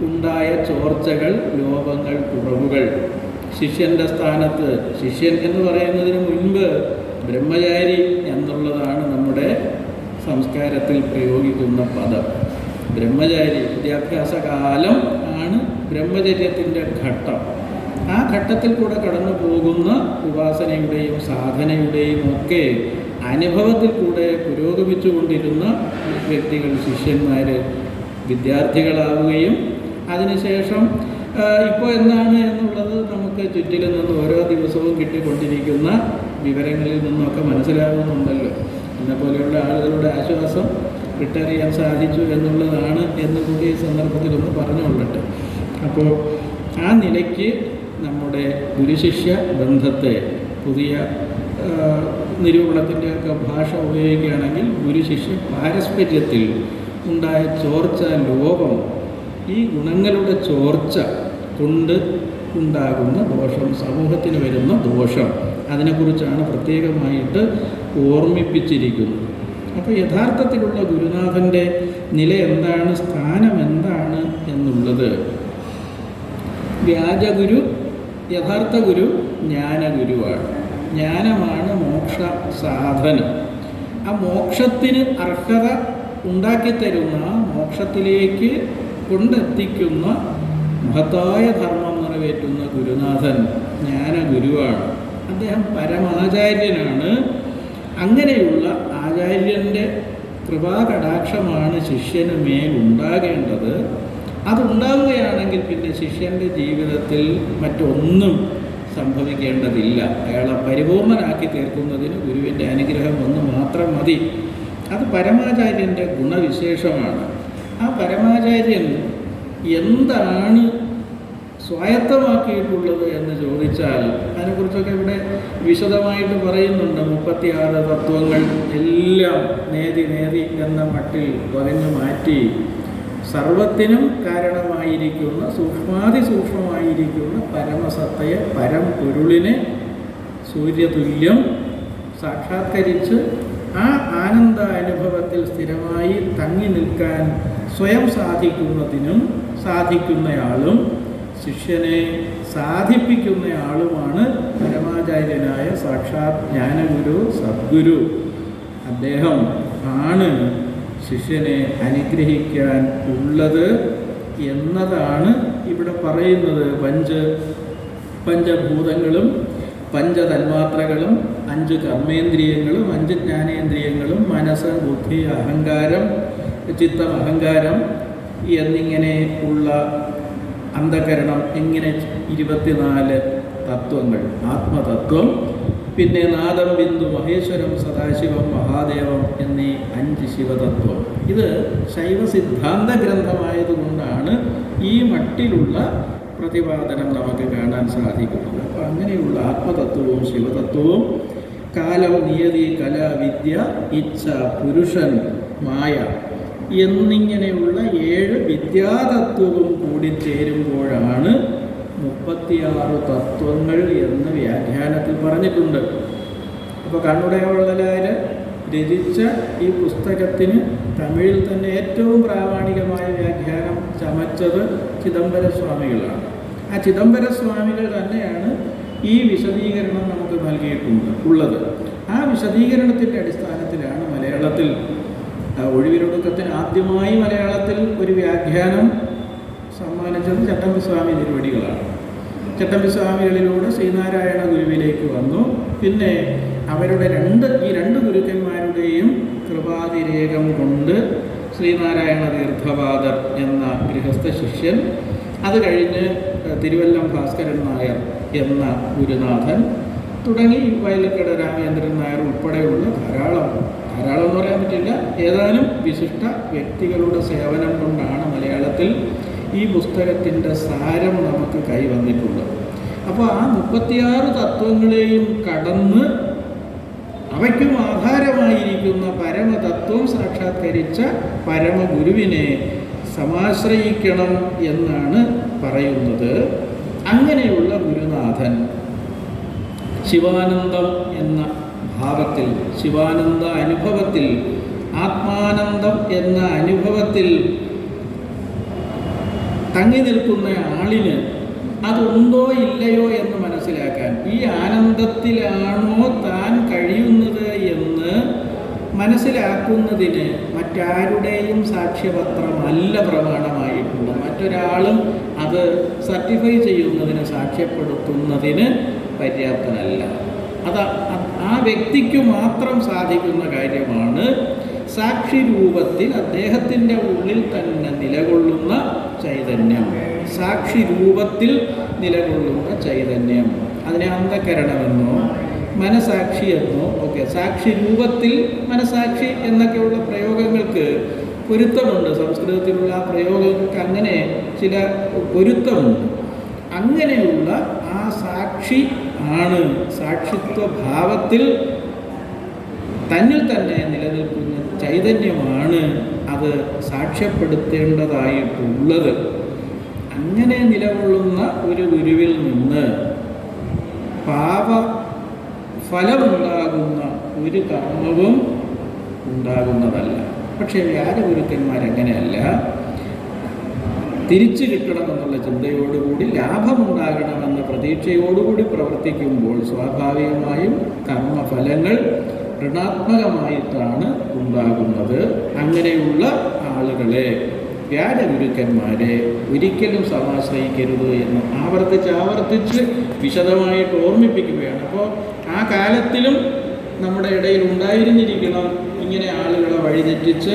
ഉണ്ടായ ചോർച്ചകൾ, ലോപങ്ങൾ, കുറവുകൾ. ശിഷ്യൻ്റെ സ്ഥാനത്ത്, ശിഷ്യൻ എന്ന് പറയുന്നതിന് മുൻപ് ബ്രഹ്മചാരി എന്നുള്ളതാണ് നമ്മുടെ സംസ്കാരത്തിൽ പ്രയോഗിക്കുന്ന പദം. ബ്രഹ്മചാരി വിദ്യാഭ്യാസ കാലം ആണ് ബ്രഹ്മചര്യത്തിൻ്റെ ഘട്ടം. ആ ഘട്ടത്തിൽ കൂടെ കടന്നു പോകുന്ന ഉപാസനയുടെയും സാധനയുടെയും ഒക്കെ അനുഭവത്തിൽ കൂടെ പുരോഗമിച്ചു കൊണ്ടിരുന്ന വ്യക്തികൾ, ശിഷ്യന്മാർ വിദ്യാർത്ഥികളാവുകയും അതിനുശേഷം ഇപ്പോൾ എന്താണ് എന്നുള്ളത് നമുക്ക് ചുറ്റിലും നിന്ന് ഓരോ ദിവസവും കിട്ടിക്കൊണ്ടിരിക്കുന്ന വിവരങ്ങളിൽ നിന്നൊക്കെ മനസ്സിലാകുന്നുണ്ടല്ലോ. എന്നെപ്പോലെയുള്ള ആളുകളുടെ ആശ്വാസം റിട്ടയർ ചെയ്യാൻ സാധിച്ചു എന്നുള്ളതാണ് എന്ന് കൂടി ഈ സന്ദർഭത്തിലൊന്ന് പറഞ്ഞുകൊള്ളട്ടെ. അപ്പോൾ ആ നിലയ്ക്ക് നമ്മുടെ ഗുരുശിഷ്യ ബന്ധത്തെ പുതിയ നിരൂപണത്തിൻ്റെയൊക്കെ ഭാഷ ഉപയോഗിക്കുകയാണെങ്കിൽ ഗുരുശിഷ്യ പാരസ്പര്യത്തിൽ ഉണ്ടായ ചോർച്ച, ലോപം, ഈ ഗുണങ്ങളുടെ ചോർച്ച കൊണ്ട് ഉണ്ടാകുന്ന ദോഷം, സമൂഹത്തിന് വരുന്ന ദോഷം, അതിനെക്കുറിച്ചാണ് പ്രത്യേകമായിട്ട് ഓർമ്മിപ്പിച്ചിരിക്കുന്നത്. അപ്പോൾ യഥാർത്ഥത്തിലുള്ള ഗുരുനാഥൻ്റെ നില എന്താണ്, സ്ഥാനം എന്താണ് എന്നുള്ളത്, വ്യാജഗുരു, യഥാർത്ഥ ഗുരു ജ്ഞാനഗുരുവാണ്. ജ്ഞാനമാണ് മോക്ഷ സാധനം. ആ മോക്ഷത്തിന് അർഹത ഉണ്ടാക്കിത്തരുന്ന, മോക്ഷത്തിലേക്ക് കൊണ്ടെത്തിക്കുന്ന മഹത്തായ ധർമ്മം നിറവേറ്റുന്ന ഗുരുനാഥൻ ജ്ഞാനഗുരുവാണ്. അദ്ദേഹം പരമാചാര്യനാണ്. അങ്ങനെയുള്ള ആചാര്യൻ്റെ കൃപാകടാക്ഷമാണ് ശിഷ്യന് മേലുണ്ടാകേണ്ടത്. അതുണ്ടാവുകയാണെങ്കിൽ പിന്നെ ശിഷ്യൻ്റെ ജീവിതത്തിൽ മറ്റൊന്നും സംഭവിക്കേണ്ടതില്ല. അയാളെ പരിപൂർണനാക്കി തീർക്കുന്നതിന് ഗുരുവിൻ്റെ അനുഗ്രഹം ഒന്ന് മാത്രം മതി. അത് പരമാചാര്യൻ്റെ ഗുണവിശേഷമാണ്. ആ പരമാചാര്യൻ എന്താണ് സ്വായത്തമാക്കിയിട്ടുള്ളത് എന്ന് ചോദിച്ചാൽ അതിനെക്കുറിച്ചൊക്കെ ഇവിടെ വിശദമായിട്ട് പറയുന്നുണ്ട്. 36 തത്വങ്ങൾ എല്ലാം നേതി എന്ന മട്ടിൽ വകഞ്ഞു മാറ്റി സർവത്തിനും കാരണമായിരിക്കുന്ന, സൂക്ഷ്മാതിസൂക്ഷ്മമായിരിക്കുന്ന പരമസത്തയെ, പരംപൊരുളിനെ സൂര്യതുല്യം സാക്ഷാത്കരിച്ച് ആ ആനന്ദാനുഭവത്തിൽ സ്ഥിരമായി തങ്ങി നിൽക്കാൻ സ്വയം സാധിക്കുന്നതിനും സാധിക്കുന്നയാളും ശിഷ്യനെ സാധിപ്പിക്കുന്നയാളുമാണ് പരമാചാര്യനായ സാക്ഷാത് ജ്ഞാനഗുരു, സദ്ഗുരു. അദ്ദേഹം ആണ് ശിഷ്യനെ അനുഗ്രഹിക്കാൻ ഉള്ളത് എന്നതാണ് ഇവിടെ പറയുന്നത്. പഞ്ചഭൂതങ്ങളും 5 തന്മാത്രകളും 5 കർമ്മേന്ദ്രിയങ്ങളും 5 ജ്ഞാനേന്ദ്രിയങ്ങളും മനസ്സ്, ബുദ്ധി, അഹങ്കാരം, ചിത്തം, അഹങ്കാരം എന്നിങ്ങനെ ഉള്ള അന്ധകരണം, ഇങ്ങനെ 24 തത്വങ്ങൾ, ആത്മതത്വം, പിന്നെ നാദം, ബിന്ദു, മഹേശ്വരം, സദാശിവം, മഹാദേവം എന്നീ 5 ശിവതത്വം. ഇത് ശൈവ സിദ്ധാന്ത ഗ്രന്ഥമായതുകൊണ്ടാണ് ഈ മട്ടിലുള്ള പ്രതിപാദനം നമുക്ക് കാണാൻ സാധിക്കുന്നത്. അപ്പോൾ അങ്ങനെയുള്ള ആത്മതത്വവും ശിവതത്വവും കാലം, നിയതി, കല, വിദ്യ, ഇച്ഛ, പുരുഷൻ, മായ എന്നിങ്ങനെയുള്ള 7 വിദ്യാതത്വവും കൂടി ചേരുമ്പോഴാണ് 36 തത്വങ്ങൾ എന്ന് വ്യാഖ്യാനത്തിൽ പറഞ്ഞിട്ടുണ്ട്. അപ്പോൾ കണ്ണുടയവള്ളലാർ രചിച്ച ഈ പുസ്തകത്തിന് തമിഴിൽ തന്നെ ഏറ്റവും പ്രാമാണികമായ വ്യാഖ്യാനം ചമച്ചത് ചിദംബര സ്വാമികളാണ്. ആ ചിദംബര സ്വാമികൾ തന്നെയാണ് ഈ വിശദീകരണം നമുക്ക് നൽകിയിട്ടുള്ളത്. ആ വിശദീകരണത്തിൻ്റെ അടിസ്ഥാനത്തിലാണ് മലയാളത്തിൽ ഒഴിവിലൊടുക്കത്തിന് ആദ്യമായി മലയാളത്തിൽ ഒരു വ്യാഖ്യാനം സമ്മാനിച്ചത് ചട്ടമ്പിസ്വാമി തിരുവടികളാണ്. ചട്ടമ്പിസ്വാമികളിലൂടെ ശ്രീനാരായണ ഗുരുവിലേക്ക് വന്നു. പിന്നെ അവരുടെ ഈ രണ്ട് ഗുരുക്കന്മാരുടെയും കൃപാതിരേകം കൊണ്ട് ശ്രീനാരായണ തീർത്ഥവാദർ എന്ന ഗൃഹസ്ഥ ശിഷ്യൻ, അത് കഴിഞ്ഞ് തിരുവല്ലം ഭാസ്കരൻ നായർ എന്ന ഗുരുനാഥൻ തുടങ്ങി വയലക്കട രാമേന്ദ്രൻ നായർ ഉൾപ്പെടെയുള്ള ധാരാളം എന്ന് പറയാൻ പറ്റില്ല, ഏതാനും വിശിഷ്ട വ്യക്തികളുടെ സേവനം കൊണ്ടാണ് മലയാളത്തിൽ ഈ പുസ്തകത്തിൻ്റെ സാരം നമുക്ക് കൈവന്നിട്ടുള്ളത്. അപ്പോൾ ആ 36 തത്വങ്ങളെയും കടന്ന് അവയ്ക്കും ആധാരമായിരിക്കുന്ന പരമതത്വം സാക്ഷാത്കരിച്ച പരമഗുരുവിനെ സമാശ്രയിക്കണം എന്നാണ് പറയുന്നത്. അങ്ങനെയുള്ള ഗുരുനാഥൻ ശിവാനന്ദം എന്ന ഭാവത്തിൽ, ശിവാനന്ദ അനുഭവത്തിൽ, ആത്മാനന്ദം എന്ന അനുഭവത്തിൽ തങ്ങി നിൽക്കുന്ന ആളിന് അതുണ്ടോ ഇല്ലയോ എന്ന് മനസ്സിലാക്കാൻ, ഈ ആനന്ദത്തിലാണോ താൻ കഴിയുന്നത് എന്ന് മനസ്സിലാക്കുന്നതിന് മറ്റാരുടെയും സാക്ഷ്യപത്രമല്ല പ്രമാണമായിട്ടുള്ളത്. മറ്റൊരാളും അത് സർട്ടിഫൈ ചെയ്യുന്നതിന്, സാക്ഷ്യപ്പെടുത്തുന്നതിന് പര്യാപ്തനല്ല. അത് ആ വ്യക്തിക്ക് മാത്രം സാധിക്കുന്ന കാര്യമാണ്. സാക്ഷി രൂപത്തിൽ അദ്ദേഹത്തിൻ്റെ ഉള്ളിൽ തന്നെ നിലകൊള്ളുന്ന ചൈതന്യം, സാക്ഷി രൂപത്തിൽ നിലകൊള്ളുന്ന ചൈതന്യം, അതിനെ അന്ധകരണമെന്നോ മനസാക്ഷി എന്നോ ഒക്കെ, സാക്ഷി രൂപത്തിൽ മനസാക്ഷി എന്നൊക്കെയുള്ള പ്രയോഗങ്ങൾക്ക് പൊരുത്തമുണ്ട്. സംസ്കൃതത്തിലുള്ള ആ പ്രയോഗങ്ങൾക്ക് അങ്ങനെ ചില പൊരുത്തമുണ്ട്. അങ്ങനെയുള്ള ആ സാക്ഷി ആണ്, സാക്ഷിത്വ ഭാവത്തിൽ തന്നിൽ തന്നെ നിലനിൽക്കുന്ന ചൈതന്യമാണ് അത് സാക്ഷ്യപ്പെടുത്തേണ്ടതായിട്ടുള്ളത്. അങ്ങനെ നിലകൊള്ളുന്ന ഒരു ഗുരുവിൽ നിന്ന് ഫലമുണ്ടാകുന്ന ഒരു കർമ്മവും ഉണ്ടാകുന്നതല്ല. പക്ഷേ വ്യാജഗുരുക്കന്മാരങ്ങനെയല്ല. തിരിച്ചു കിട്ടണമെന്നുള്ള ചിന്തയോടുകൂടി, ലാഭമുണ്ടാകണമെന്ന പ്രതീക്ഷയോടുകൂടി പ്രവർത്തിക്കുമ്പോൾ സ്വാഭാവികമായും കർമ്മഫലങ്ങൾ ഋണാത്മകമായിട്ടാണ് ഉണ്ടാകുന്നത്. അങ്ങനെയുള്ള ആളുകളെ, വ്യാജഗുരുക്കന്മാരെ ഒരിക്കലും സമാശ്രയിക്കരുത് എന്ന് ആവർത്തിച്ച് വിശദമായിട്ട് ഓർമ്മിപ്പിക്കുകയാണ്. അപ്പോൾ ആ കാലത്തിലും നമ്മുടെ ഇടയിൽ ഉണ്ടായിരുന്നിരിക്കണം ഇങ്ങനെ ആളുകളെ വഴിതെറ്റിച്ച്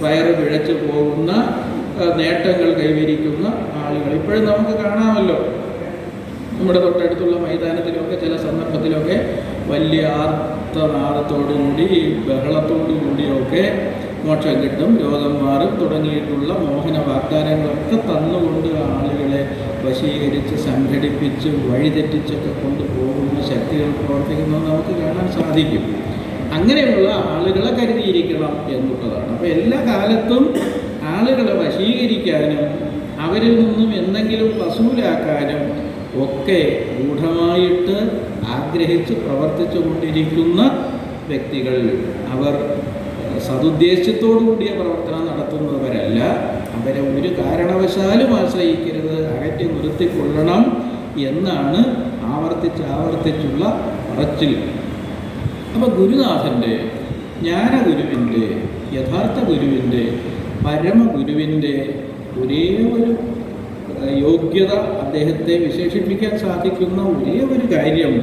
വയറ് പിഴച്ചു പോകുന്ന, നേട്ടങ്ങൾ കൈവരിക്കുന്ന ആളുകൾ. ഇപ്പോഴും നമുക്ക് കാണാമല്ലോ, നമ്മുടെ തൊട്ടടുത്തുള്ള മൈതാനത്തിലൊക്കെ ചില സന്ദർഭത്തിലൊക്കെ വലിയ ആർത്തനാദത്തോടുകൂടി, ബഹളത്തോടുകൂടിയൊക്കെ മോക്ഷം കിട്ടും, രോഗം മാറും തുടങ്ങിയിട്ടുള്ള മോഹന വാഗ്ദാനങ്ങളൊക്കെ തന്നുകൊണ്ട് ആളുകളെ വശീകരിച്ച് സംഘടിപ്പിച്ച് വഴിതെറ്റിച്ചൊക്കെ കൊണ്ടുപോകുന്ന ശക്തികൾ പ്രവർത്തിക്കുന്നത് നമുക്ക് കാണാൻ സാധിക്കും. അങ്ങനെയുള്ള ആളുകളെ കരുതിയിരിക്കണം എന്നുള്ളതാണ്. അപ്പോൾ എല്ലാ കാലത്തും ആളുകളെ വശീകരിക്കാനും അവരിൽ നിന്നും എന്തെങ്കിലും വസൂലാക്കാനും ഒക്കെ ഗൂഢമായിട്ട് ആഗ്രഹിച്ച് പ്രവർത്തിച്ചു കൊണ്ടിരിക്കുന്ന വ്യക്തികൾ, അവർ സതുദ്ദേശത്തോടു കൂടിയ പ്രവർത്തനം നടത്തുന്നവരല്ല. അവരെ ഒരു കാരണവശാലും ആശ്രയിക്കരുത്, അകറ്റി നിർത്തിക്കൊള്ളണം എന്നാണ് ആവർത്തിച്ചുള്ള പറച്ചിൽ. അപ്പോൾ ഗുരുനാഥൻ്റെ, ജ്ഞാനഗുരുവിൻ്റെ, യഥാർത്ഥ ഗുരുവിൻ്റെ, പരമഗുരുവിൻ്റെ ഒരേ ഒരു യോഗ്യത, അദ്ദേഹത്തെ വിശേഷിപ്പിക്കാൻ സാധിക്കുന്ന ഒരേ ഒരു കാര്യം,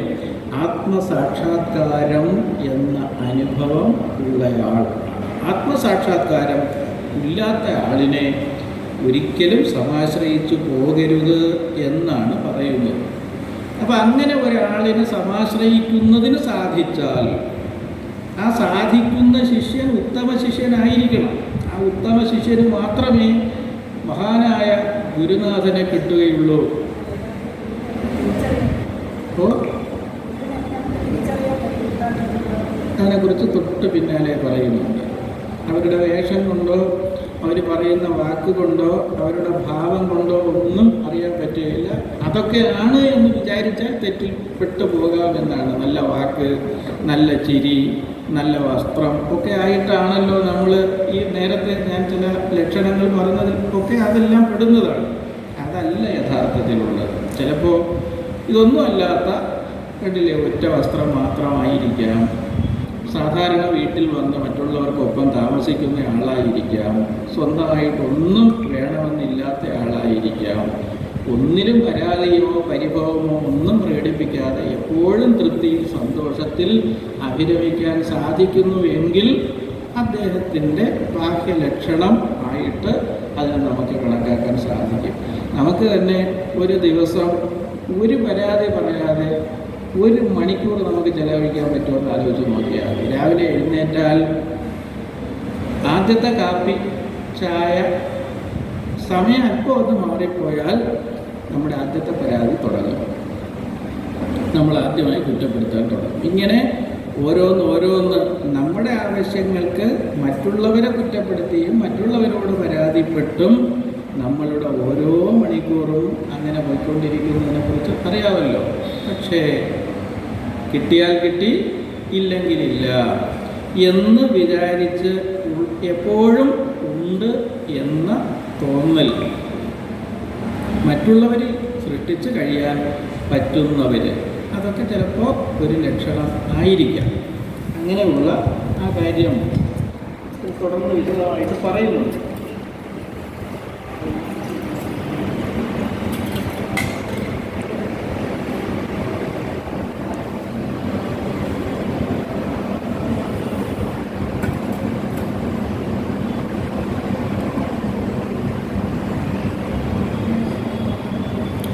ആത്മസാക്ഷാത്കാരം എന്ന അനുഭവം ഉള്ളയാൾ. ആത്മസാക്ഷാത്കാരം ഇല്ലാത്ത ആളിനെ ഒരിക്കലും സമാശ്രയിച്ചു പോകരുത് എന്നാണ് പറയുന്നത്. അപ്പം അങ്ങനെ ഒരാളിനെ സമാശ്രയിക്കുന്നതിന് സാധിച്ചാൽ ആ സാധിക്കുന്ന ശിഷ്യൻ ഉത്തമ ശിഷ്യനായിരിക്കണം. ആ ഉത്തമ ശിഷ്യന് മാത്രമേ മഹാനായ ഗുരുനാഥനെ കിട്ടുകയുള്ളൂ. അപ്പോൾ അതിനെക്കുറിച്ച് തൊട്ട് പിന്നാലെ പറയുന്നുണ്ട്. അവരുടെ വേഷം കൊണ്ടോ അവർ പറയുന്ന വാക്കുകൊണ്ടോ അവരുടെ ഭാവം കൊണ്ടോ ഒന്നും അറിയാൻ പറ്റുകയില്ല. അതൊക്കെയാണ് എന്ന് വിചാരിച്ചാൽ തെറ്റിൽ പെട്ടുപോകാമെന്നാണ്. നല്ല വാക്ക്, നല്ല ചിരി, നല്ല വസ്ത്രം ഒക്കെ ആയിട്ടാണല്ലോ നമ്മൾ ഈ നേരത്തെ ഞാൻ ചില ലക്ഷണങ്ങൾ പറഞ്ഞതിൽ ഒക്കെ അതെല്ലാം പെടുന്നതാണ്. അതല്ല യഥാർത്ഥത്തിലുള്ളത്. ചിലപ്പോൾ ഇതൊന്നും അല്ലാത്ത, കണ്ടില്ലേ, ഒറ്റ വസ്ത്രം മാത്രമായിരിക്കാം, സാധാരണ വീട്ടിൽ വന്ന് മറ്റുള്ളവർക്കൊപ്പം താമസിക്കുന്ന ആളായിരിക്കാം, സ്വന്തമായിട്ടൊന്നും വേണമെന്നില്ലാത്ത ആളായിരിക്കാം, ഒന്നിലും പരാതിയോ പരിഭവമോ ഒന്നും പ്രകടിപ്പിക്കാതെ എപ്പോഴും തൃപ്തിയിൽ സന്തോഷത്തിൽ അഭിരമിക്കാൻ സാധിക്കുന്നുവെങ്കിൽ അദ്ദേഹത്തിൻ്റെ ബാഹ്യലക്ഷണം ആയിട്ട് അതിനെ നമുക്ക് കണക്കാക്കാൻ സാധിക്കും. നമുക്ക് തന്നെ ഒരു ദിവസം ഒരു പരാതി പറയാതെ 1 മണിക്കൂർ നമുക്ക് ചെലവഴിക്കാൻ പറ്റുമെന്ന് ആലോചിച്ച് നോക്കിയാൽ മതി. രാവിലെ എഴുന്നേറ്റാൽ ആദ്യത്തെ കാപ്പി, ചായ, സമയം അല്പം ഒന്ന് മാറിപ്പോയാൽ നമ്മുടെ ആദ്യത്തെ പരാതി തുടങ്ങും. നമ്മൾ ആദ്യമായി കുറ്റപ്പെടുത്താൻ തുടങ്ങും. ഇങ്ങനെ ഓരോന്ന് നമ്മുടെ ആവശ്യങ്ങൾക്ക് മറ്റുള്ളവരെ കുറ്റപ്പെടുത്തിയും മറ്റുള്ളവരോട് പരാതിപ്പെട്ടും നമ്മളുടെ ഓരോ മണിക്കൂറും അങ്ങനെ പോയിക്കൊണ്ടിരിക്കുന്നതിനെക്കുറിച്ച് അറിയാമല്ലോ. പക്ഷേ കിട്ടിയാൽ കിട്ടി, ഇല്ലെങ്കിലില്ല എന്ന് വിചാരിച്ച് എപ്പോഴും ഉണ്ട് എന്ന തോന്നൽ മറ്റുള്ളവരിൽ സൃഷ്ടിച്ച് കഴിയാൻ പറ്റുന്നവർ, അതൊക്കെ ചിലപ്പോൾ ഒരു ലക്ഷണം ആയിരിക്കാം. അങ്ങനെയുള്ള ആ കാര്യം തുടർന്ന് വിശദമായിട്ട് പറയുന്നുണ്ട്.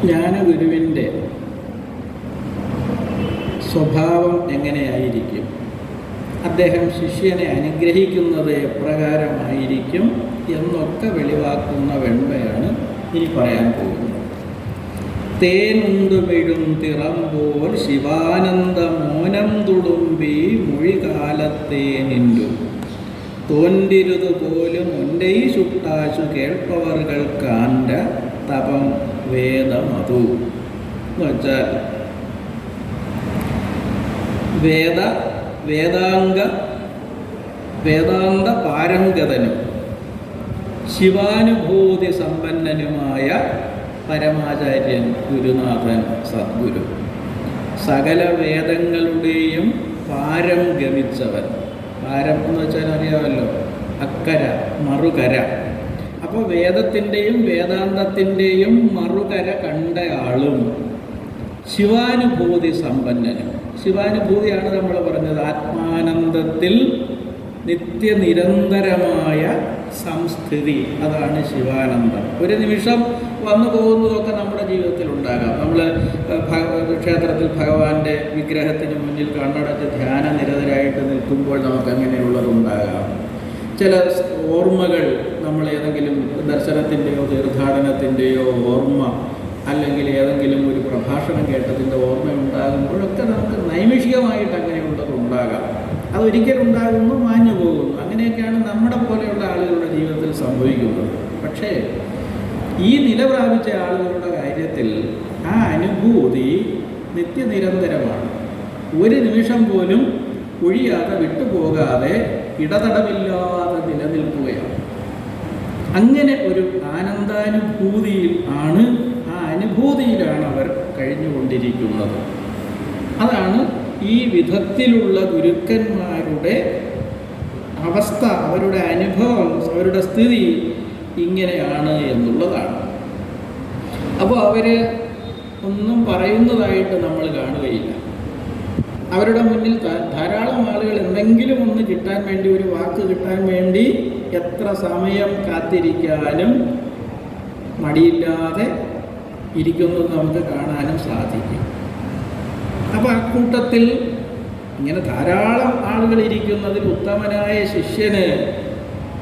ജ്ഞാനഗുരുവിൻ്റെ സ്വഭാവം എങ്ങനെയായിരിക്കും, അദ്ദേഹം ശിഷ്യനെ അനുഗ്രഹിക്കുന്നത് എപ്രകാരമായിരിക്കും എന്നൊക്കെ വെളിവാക്കുന്ന വെണ്മയാണ് ഇനി പറയാൻ പോകുന്നത്. തേനുണ്ടുമിഴും തിറമ്പോൽ ശിവാനന്ദ മോനം തുളുമ്പി മൊഴികാലത്തേ നിന്നു തോണ്ടിരുതുപോലും ഒണ്ടൈ ചുട്ടാശു കേൾപ്പവർകൾക്കാണ്ട തപം വേദമതു എന്ന് വെച്ചാൽ വേദാന്ത പാരംഗതനും ശിവാനുഭൂതി സമ്പന്നനുമായ പരമാചാര്യൻ ഗുരുനാഥൻ സദ്ഗുരു, സകല വേദങ്ങളുടെയും പാരം ഗമിച്ചവൻ. പാരം എന്ന് വെച്ചാൽ അറിയാമല്ലോ, അക്കര, മറുകര. അപ്പോൾ വേദത്തിൻ്റെയും വേദാന്തത്തിൻ്റെയും മറുകര കണ്ടയാളും ശിവാനുഭൂതി സമ്പന്നനും. ശിവാനുഭൂതിയാണ് നമ്മൾ പറഞ്ഞത്, ആത്മാനന്ദത്തിൽ നിത്യനിരന്തരമായ സംസ്ഥിതി, അതാണ് ശിവാനന്ദം. ഒരു നിമിഷം വന്നു പോകുന്നതൊക്കെ നമ്മുടെ ജീവിതത്തിൽ ഉണ്ടാകാം. നമ്മൾ ക്ഷേത്രത്തിൽ ഭഗവാന്റെ വിഗ്രഹത്തിന് മുന്നിൽ കണ്ണടച്ച് ധ്യാനനിരതരായിട്ട് നിൽക്കുമ്പോൾ നമുക്ക് അങ്ങനെയുള്ളതുണ്ടാകാം. ചില ഓർമ്മകൾ നമ്മൾ ഏതെങ്കിലും ദർശനത്തിൻ്റെയോ തീർത്ഥാടനത്തിൻ്റെയോ ഓർമ്മ, അല്ലെങ്കിൽ ഏതെങ്കിലും ഒരു പ്രഭാഷണം കേട്ടതിൻ്റെ ഓർമ്മയുണ്ടാകുമ്പോഴൊക്കെ നമുക്ക് നൈമിഷികമായിട്ട് അങ്ങനെയുള്ളതുണ്ടാകാം. അതൊരിക്കലുണ്ടാകുന്നു, മാഞ്ഞു പോകുന്നു. അങ്ങനെയൊക്കെയാണ് നമ്മുടെ പോലെയുള്ള ആളുകളുടെ ജീവിതത്തിൽ സംഭവിക്കുന്നത്. പക്ഷേ ഈ നില പ്രാപിച്ച ആളുകളുടെ കാര്യത്തിൽ ആ അനുഭൂതി നിത്യനിരന്തരമാണ്. ഒരു നിമിഷം പോലും ഒഴിയാതെ വിട്ടുപോകാതെ ഇടതടവില്ലാതെ നിലനിൽക്കുകയാണ്. അങ്ങനെ ഒരു ആനന്ദാനുഭൂതിയിൽ ആണ്, ആ അനുഭൂതിയിലാണ് അവർ കഴിഞ്ഞുകൊണ്ടിരിക്കുന്നത്. അതാണ് ഈ വിധത്തിലുള്ള ഗുരുക്കന്മാരുടെ അവസ്ഥ, അവരുടെ അനുഭവം, അവരുടെ സ്ഥിതി ഇങ്ങനെയാണ് എന്നുള്ളതാണ്. അപ്പോൾ അവർ ഒന്നും പറയുന്നതായിട്ട് നമ്മൾ കാണുകയില്ല. അവരുടെ മുന്നിൽ ധാരാളം ആളുകൾ എന്തെങ്കിലും ഒന്ന് കിട്ടാൻ വേണ്ടി, ഒരു വാക്ക് കിട്ടാൻ വേണ്ടി എത്ര സമയം കാത്തിരിക്കാനും മടിയില്ലാതെ ഇരിക്കുന്നത് നമുക്ക് കാണാനും സാധിക്കും. അപ്പോൾ ആ കൂട്ടത്തിൽ ഇങ്ങനെ ധാരാളം ആളുകൾ ഇരിക്കുന്നതിൽ ഉത്തമനായ ശിഷ്യന്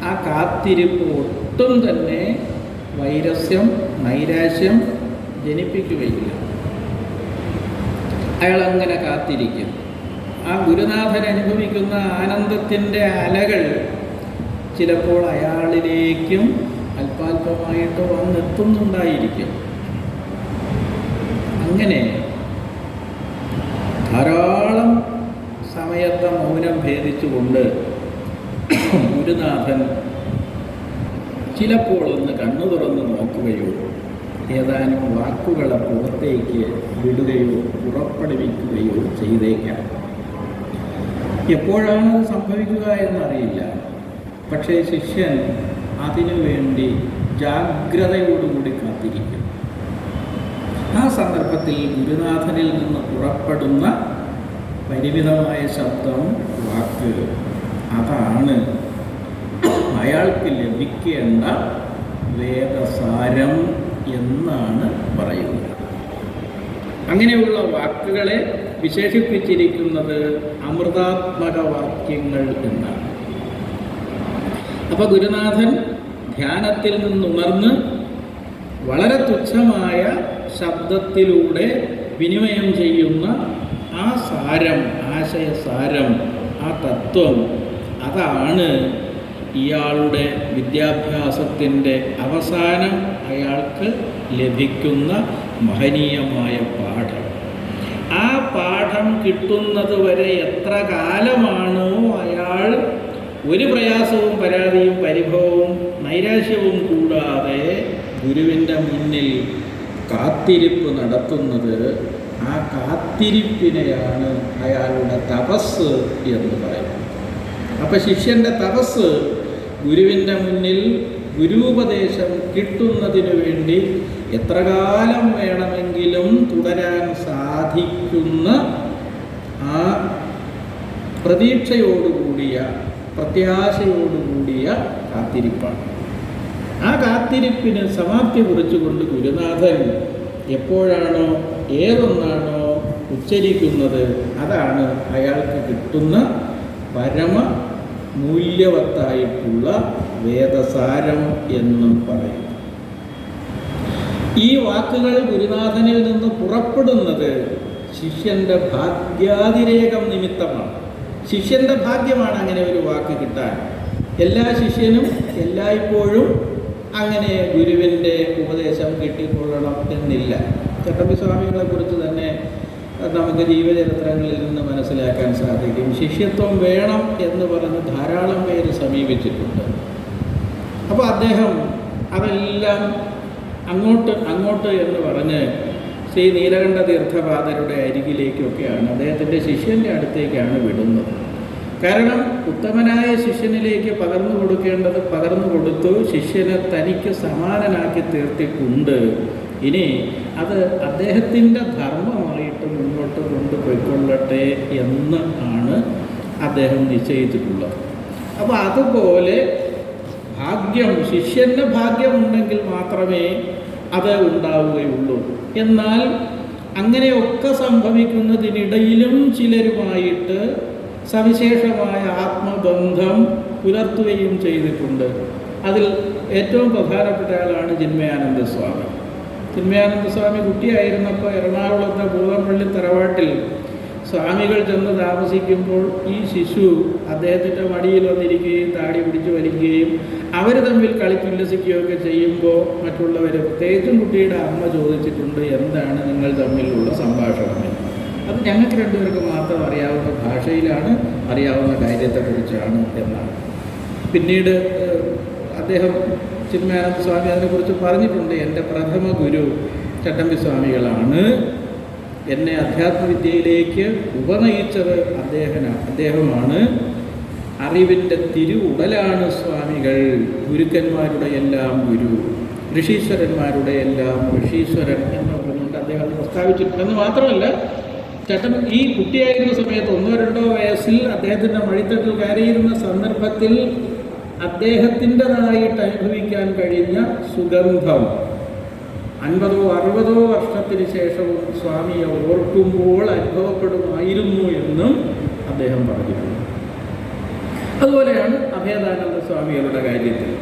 ആ കാത്തിരിപ്പ് ഒട്ടും തന്നെ വൈരസ്യം, നൈരാശ്യം ജനിപ്പിക്കുകയില്ല. അയാൾ അങ്ങനെ കാത്തിരിക്കും. ആ ഗുരുനാഥൻ അനുഭവിക്കുന്ന ആനന്ദത്തിൻ്റെ അലകൾ ചിലപ്പോൾ അയാളിലേക്കും അല്പാൽപമായിട്ട് വന്നെത്തുന്നുണ്ടായിരിക്കും. അങ്ങനെ ധാരാളം സമയത്തെ മൗനം ഭേദിച്ചുകൊണ്ട് ഗുരുനാഥൻ ചിലപ്പോൾ ഒന്ന് കണ്ണു തുറന്ന് നോക്കുകയോ ഏതാനും വാക്കുകളെ പുറത്തേക്ക് വിടുകയോ പുറപ്പെടുവിക്കുകയോ ചെയ്തേക്കാം. എപ്പോഴാണ് അത് സംഭവിക്കുക എന്നറിയില്ല. പക്ഷേ ശിഷ്യൻ അതിനുവേണ്ടി ജാഗ്രതയോടുകൂടി കാത്തിരിക്കും. ആ സന്ദർഭത്തിൽ ഗുരുനാഥനിൽ നിന്ന് പുറപ്പെടുന്ന പരിമിതമായ ശബ്ദം, വാക്ക്, അതാണ് അയാൾക്ക് ലഭിക്കേണ്ട വേദസാരം എന്നാണ് പറയുന്നത്. അങ്ങനെയുള്ള വാക്കുകളെ വിശേഷിപ്പിച്ചിരിക്കുന്നത് അമൃതാത്മക വാക്യങ്ങൾ എന്നാണ്. അപ്പോൾ ഗുരുനാഥൻ ധ്യാനത്തിൽ നിന്നുണർന്ന് വളരെ തുച്ഛമായ ശബ്ദത്തിലൂടെ വിനിമയം ചെയ്യുന്ന ആ സാരം, ആശയസാരം, ആ തത്വം, അതാണ് ഇയാളുടെ വിദ്യാഭ്യാസത്തിൻ്റെ അവസാനം അയാൾക്ക് ലഭിക്കുന്ന മഹനീയമായ പാഠം. ആ പാഠം കിട്ടുന്നത് വരെ എത്ര കാലമാണോ അയാൾ ഒരു പ്രയാസവും പരാതിയും പരിഭവവും നൈരാശ്യവും കൂടാതെ ഗുരുവിൻ്റെ മുന്നിൽ കാത്തിരിപ്പ് നടത്തുന്നത്, ആ കാത്തിരിപ്പിനെയാണ് അയാളുടെ തപസ് എന്ന് പറയുന്നത്. അപ്പം ശിഷ്യൻ്റെ തപസ് ഗുരുവിൻ്റെ മുന്നിൽ ഗുരുപദേശം കിട്ടുന്നതിന് വേണ്ടി എത്ര കാലം വേണമെങ്കിലും തുടരാൻ സാധിക്കുന്ന ആ പ്രതീക്ഷയോടുകൂടിയ, പ്രത്യാശയോടുകൂടിയ കാത്തിരിപ്പാണ്. ആ കാത്തിരിപ്പിന് സമാപ്തി കുറിച്ചുകൊണ്ട് ഗുരുനാഥൻ എപ്പോഴാണോ ഏതൊന്നാണോ ഉച്ചരിക്കുന്നത് അതാണ് അയാൾക്ക് കിട്ടുന്ന പരമ മൂല്യവത്തായിട്ടുള്ള വേദസാരം എന്നും പറയുന്നു. ഈ വാക്കുകൾ ഗുരുനാഥനിൽ നിന്ന് പുറപ്പെടുന്നത് ശിഷ്യൻ്റെ ഭാഗ്യാതിരേകം നിമിത്തമാണ്. ശിഷ്യൻ്റെ ഭാഗ്യമാണ് അങ്ങനെ ഒരു വാക്ക് കിട്ടാൻ. എല്ലാ ശിഷ്യനും എല്ലായ്പ്പോഴും അങ്ങനെ ഗുരുവിൻ്റെ ഉപദേശം കിട്ടിക്കൊള്ളണം എന്നില്ല. ചട്ടമ്പി സ്വാമികളെ കുറിച്ച് തന്നെ നമുക്ക് ജീവചരിത്രങ്ങളിൽ നിന്ന് മനസ്സിലാക്കാൻ സാധിക്കും. ശിഷ്യത്വം വേണം എന്ന് പറഞ്ഞ് ധാരാളം പേര് സമീപിച്ചിട്ടുണ്ട്. അപ്പോൾ അദ്ദേഹം അതെല്ലാം അങ്ങോട്ട് എന്ന് പറഞ്ഞ് ശ്രീ നീലകണ്ഠ തീർത്ഥപാദരുടെ അരികിലേക്കൊക്കെയാണ്, അദ്ദേഹത്തിൻ്റെ ശിഷ്യൻ്റെ അടുത്തേക്കാണ് വിടുന്നത്. കാരണം ഉത്തമനായ ശിഷ്യനിലേക്ക് പകർന്നു കൊടുക്കേണ്ടത് പകർന്നു കൊടുത്തു, ശിഷ്യനെ തനിക്ക് സമാനനാക്കി തീർത്തിട്ടുണ്ട്. ഇനി അത് അദ്ദേഹത്തിൻ്റെ ധർമ്മമായിട്ട് മുന്നോട്ട് കൊണ്ടുപോയിക്കൊള്ളട്ടെ എന്ന് ആണ് അദ്ദേഹം നിശ്ചയിച്ചിട്ടുള്ളത്. അപ്പോൾ അതുപോലെ ഭാഗ്യം, ശിഷ്യൻ്റെ ഭാഗ്യമുണ്ടെങ്കിൽ മാത്രമേ അത് ഉണ്ടാവുകയുള്ളൂ. എന്നാൽ അങ്ങനെയൊക്കെ സംഭവിക്കുന്നതിനിടയിലും ചിലരുമായിട്ട് സവിശേഷമായ ആത്മബന്ധം പുലർത്തുകയും ചെയ്തിട്ടുണ്ട്. അതിൽ ഏറ്റവും പ്രധാനപ്പെട്ട ആളാണ് ചിന്മയാനന്ദ സ്വാമി. ചിന്മയാനന്ദ സ്വാമി കുട്ടിയായിരുന്നപ്പോൾ എറണാകുളത്തെ പൂതംപള്ളി തറവാട്ടിൽ സ്വാമികൾ ചെന്ന് താമസിക്കുമ്പോൾ ഈ ശിശു അദ്ദേഹത്തിൻ്റെ മടിയിൽ വന്നിരിക്കുകയും താടി പിടിച്ച് വലിക്കുകയും അവർ തമ്മിൽ കളിച്ചുല്ലസിക്കുകയൊക്കെ ചെയ്യുമ്പോൾ മറ്റുള്ളവർ, പ്രത്യേകിച്ചും കുട്ടിയുടെ അമ്മ ചോദിച്ചിട്ടുണ്ട്, എന്താണ് നിങ്ങൾ തമ്മിലുള്ള സംഭാഷണം? അത് ഞങ്ങൾക്ക് രണ്ടുപേർക്ക് മാത്രം അറിയാവുന്ന ഭാഷയിലാണ്, അറിയാവുന്ന കാര്യത്തെക്കുറിച്ചാണ് എന്നാണ്. പിന്നീട് അദ്ദേഹം ചിന്മയാനന്ദ സ്വാമി അതിനെക്കുറിച്ച് പറഞ്ഞിട്ടുണ്ട്. എൻ്റെ പ്രഥമ ഗുരു ചട്ടമ്പി സ്വാമികളാണ്. എന്നെ അധ്യാത്മവിദ്യയിലേക്ക് ഉപനയിച്ചത് അദ്ദേഹമാണ്. അറിവിൻ്റെ തിരുവുടലാണ് സ്വാമികൾ. ഗുരുക്കന്മാരുടെ എല്ലാം ഗുരു, ഋഷീശ്വരന്മാരുടെ എല്ലാം ഋഷീശ്വരൻ എന്ന് പറഞ്ഞുകൊണ്ട് അദ്ദേഹം അത് പ്രസ്താവിച്ചിട്ടുണ്ടെന്ന് മാത്രമല്ല, ഈ കുട്ടിയായിരുന്ന സമയത്ത് 1-2 വയസ്സിൽ അദ്ദേഹത്തിൻ്റെ മടിത്തട്ടിൽ കയറിയിരുന്ന സന്ദർഭത്തിൽ അദ്ദേഹത്തിൻ്റെതായിട്ട് അനുഭവിക്കാൻ കഴിഞ്ഞ സുഗന്ധം 50-60 വർഷത്തിന് ശേഷവും സ്വാമിയെ ഓർക്കുമ്പോൾ അനുഭവപ്പെടുമായിരുന്നു എന്നും അദ്ദേഹം പറഞ്ഞിട്ടുണ്ട്. അതുപോലെയാണ് അഭേദാനന്ദ സ്വാമികളുടെ കാര്യത്തിൽ.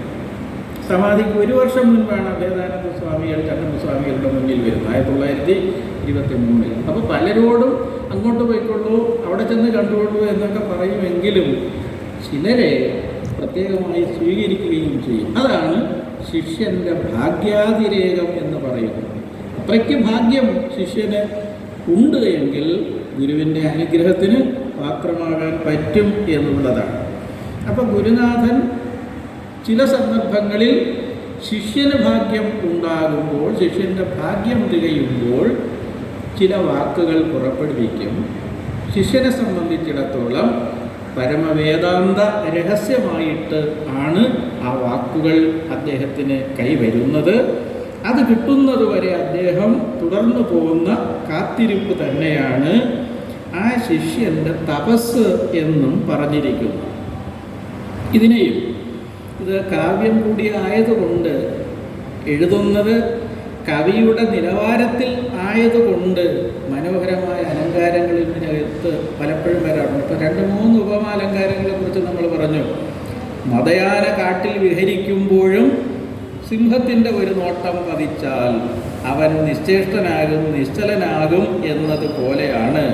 സമാധിക്ക് 1 വർഷം മുൻപാണ് അഭേദാനന്ദ സ്വാമികൾ ചട്ടമ്പി സ്വാമികളുടെ മുന്നിൽ വരുന്നത്, 1923. അപ്പോൾ പലരോടും അങ്ങോട്ട് പോയിക്കൊള്ളൂ, അവിടെ ചെന്ന് കണ്ടുകൊള്ളൂ എന്നൊക്കെ പറയുമെങ്കിലും ചിലരെ പ്രത്യേകമായി സ്വീകരിക്കുകയും ചെയ്യും. അതാണ് ശിഷ്യൻ്റെ ഭാഗ്യാതിരേകം എന്ന് പറയുന്നത്. അത്രയ്ക്ക് ഭാഗ്യം ശിഷ്യന് ഉണ്ട് എങ്കിൽ ഗുരുവിൻ്റെ അനുഗ്രഹത്തിന് പാത്രമാകാൻ പറ്റും എന്നുള്ളതാണ്. അപ്പോൾ ഗുരുനാഥൻ ചില സന്ദർഭങ്ങളിൽ ശിഷ്യന് ഭാഗ്യം ഉണ്ടാകുമ്പോൾ, ശിഷ്യൻ്റെ ഭാഗ്യം തികയുമ്പോൾ ചില വാക്കുകൾ പുറപ്പെടുവിക്കും. ശിഷ്യനെ സംബന്ധിച്ചിടത്തോളം പരമവേദാന്ത രഹസ്യമായിട്ട് ആണ് ആ വാക്കുകൾ അദ്ദേഹത്തിന് കൈവരുന്നത്. അത് കിട്ടുന്നതുവരെ അദ്ദേഹം തുടർന്നു പോകുന്ന കാത്തിരിപ്പ് തന്നെയാണ് ആ ശിഷ്യൻ്റെ തപസ് എന്നും പറഞ്ഞിരിക്കുന്നു. ഇതിനെയും, ഇത് കാവ്യം കൂടി ആയതുകൊണ്ട്, എഴുതുന്നത് കവിയുടെ നിലവാരത്തിൽ ആയതുകൊണ്ട് മനോഹരമായ അലങ്കാരങ്ങൾ ഇതിനകത്ത് പലപ്പോഴും വരാറുണ്ട്. ഇപ്പോൾ 2-3 ഉപമാലങ്കാരങ്ങളെ കുറിച്ച് നമ്മൾ പറഞ്ഞു. മതയാന കാട്ടിൽ വിഹരിക്കുമ്പോഴും സിംഹത്തിൻ്റെ ഒരു നോട്ടം പതിച്ചാൽ അവൻ നിശ്ചേഷ്ടനാകും, നിശ്ചലനാകും എന്നതുപോലെയാണ്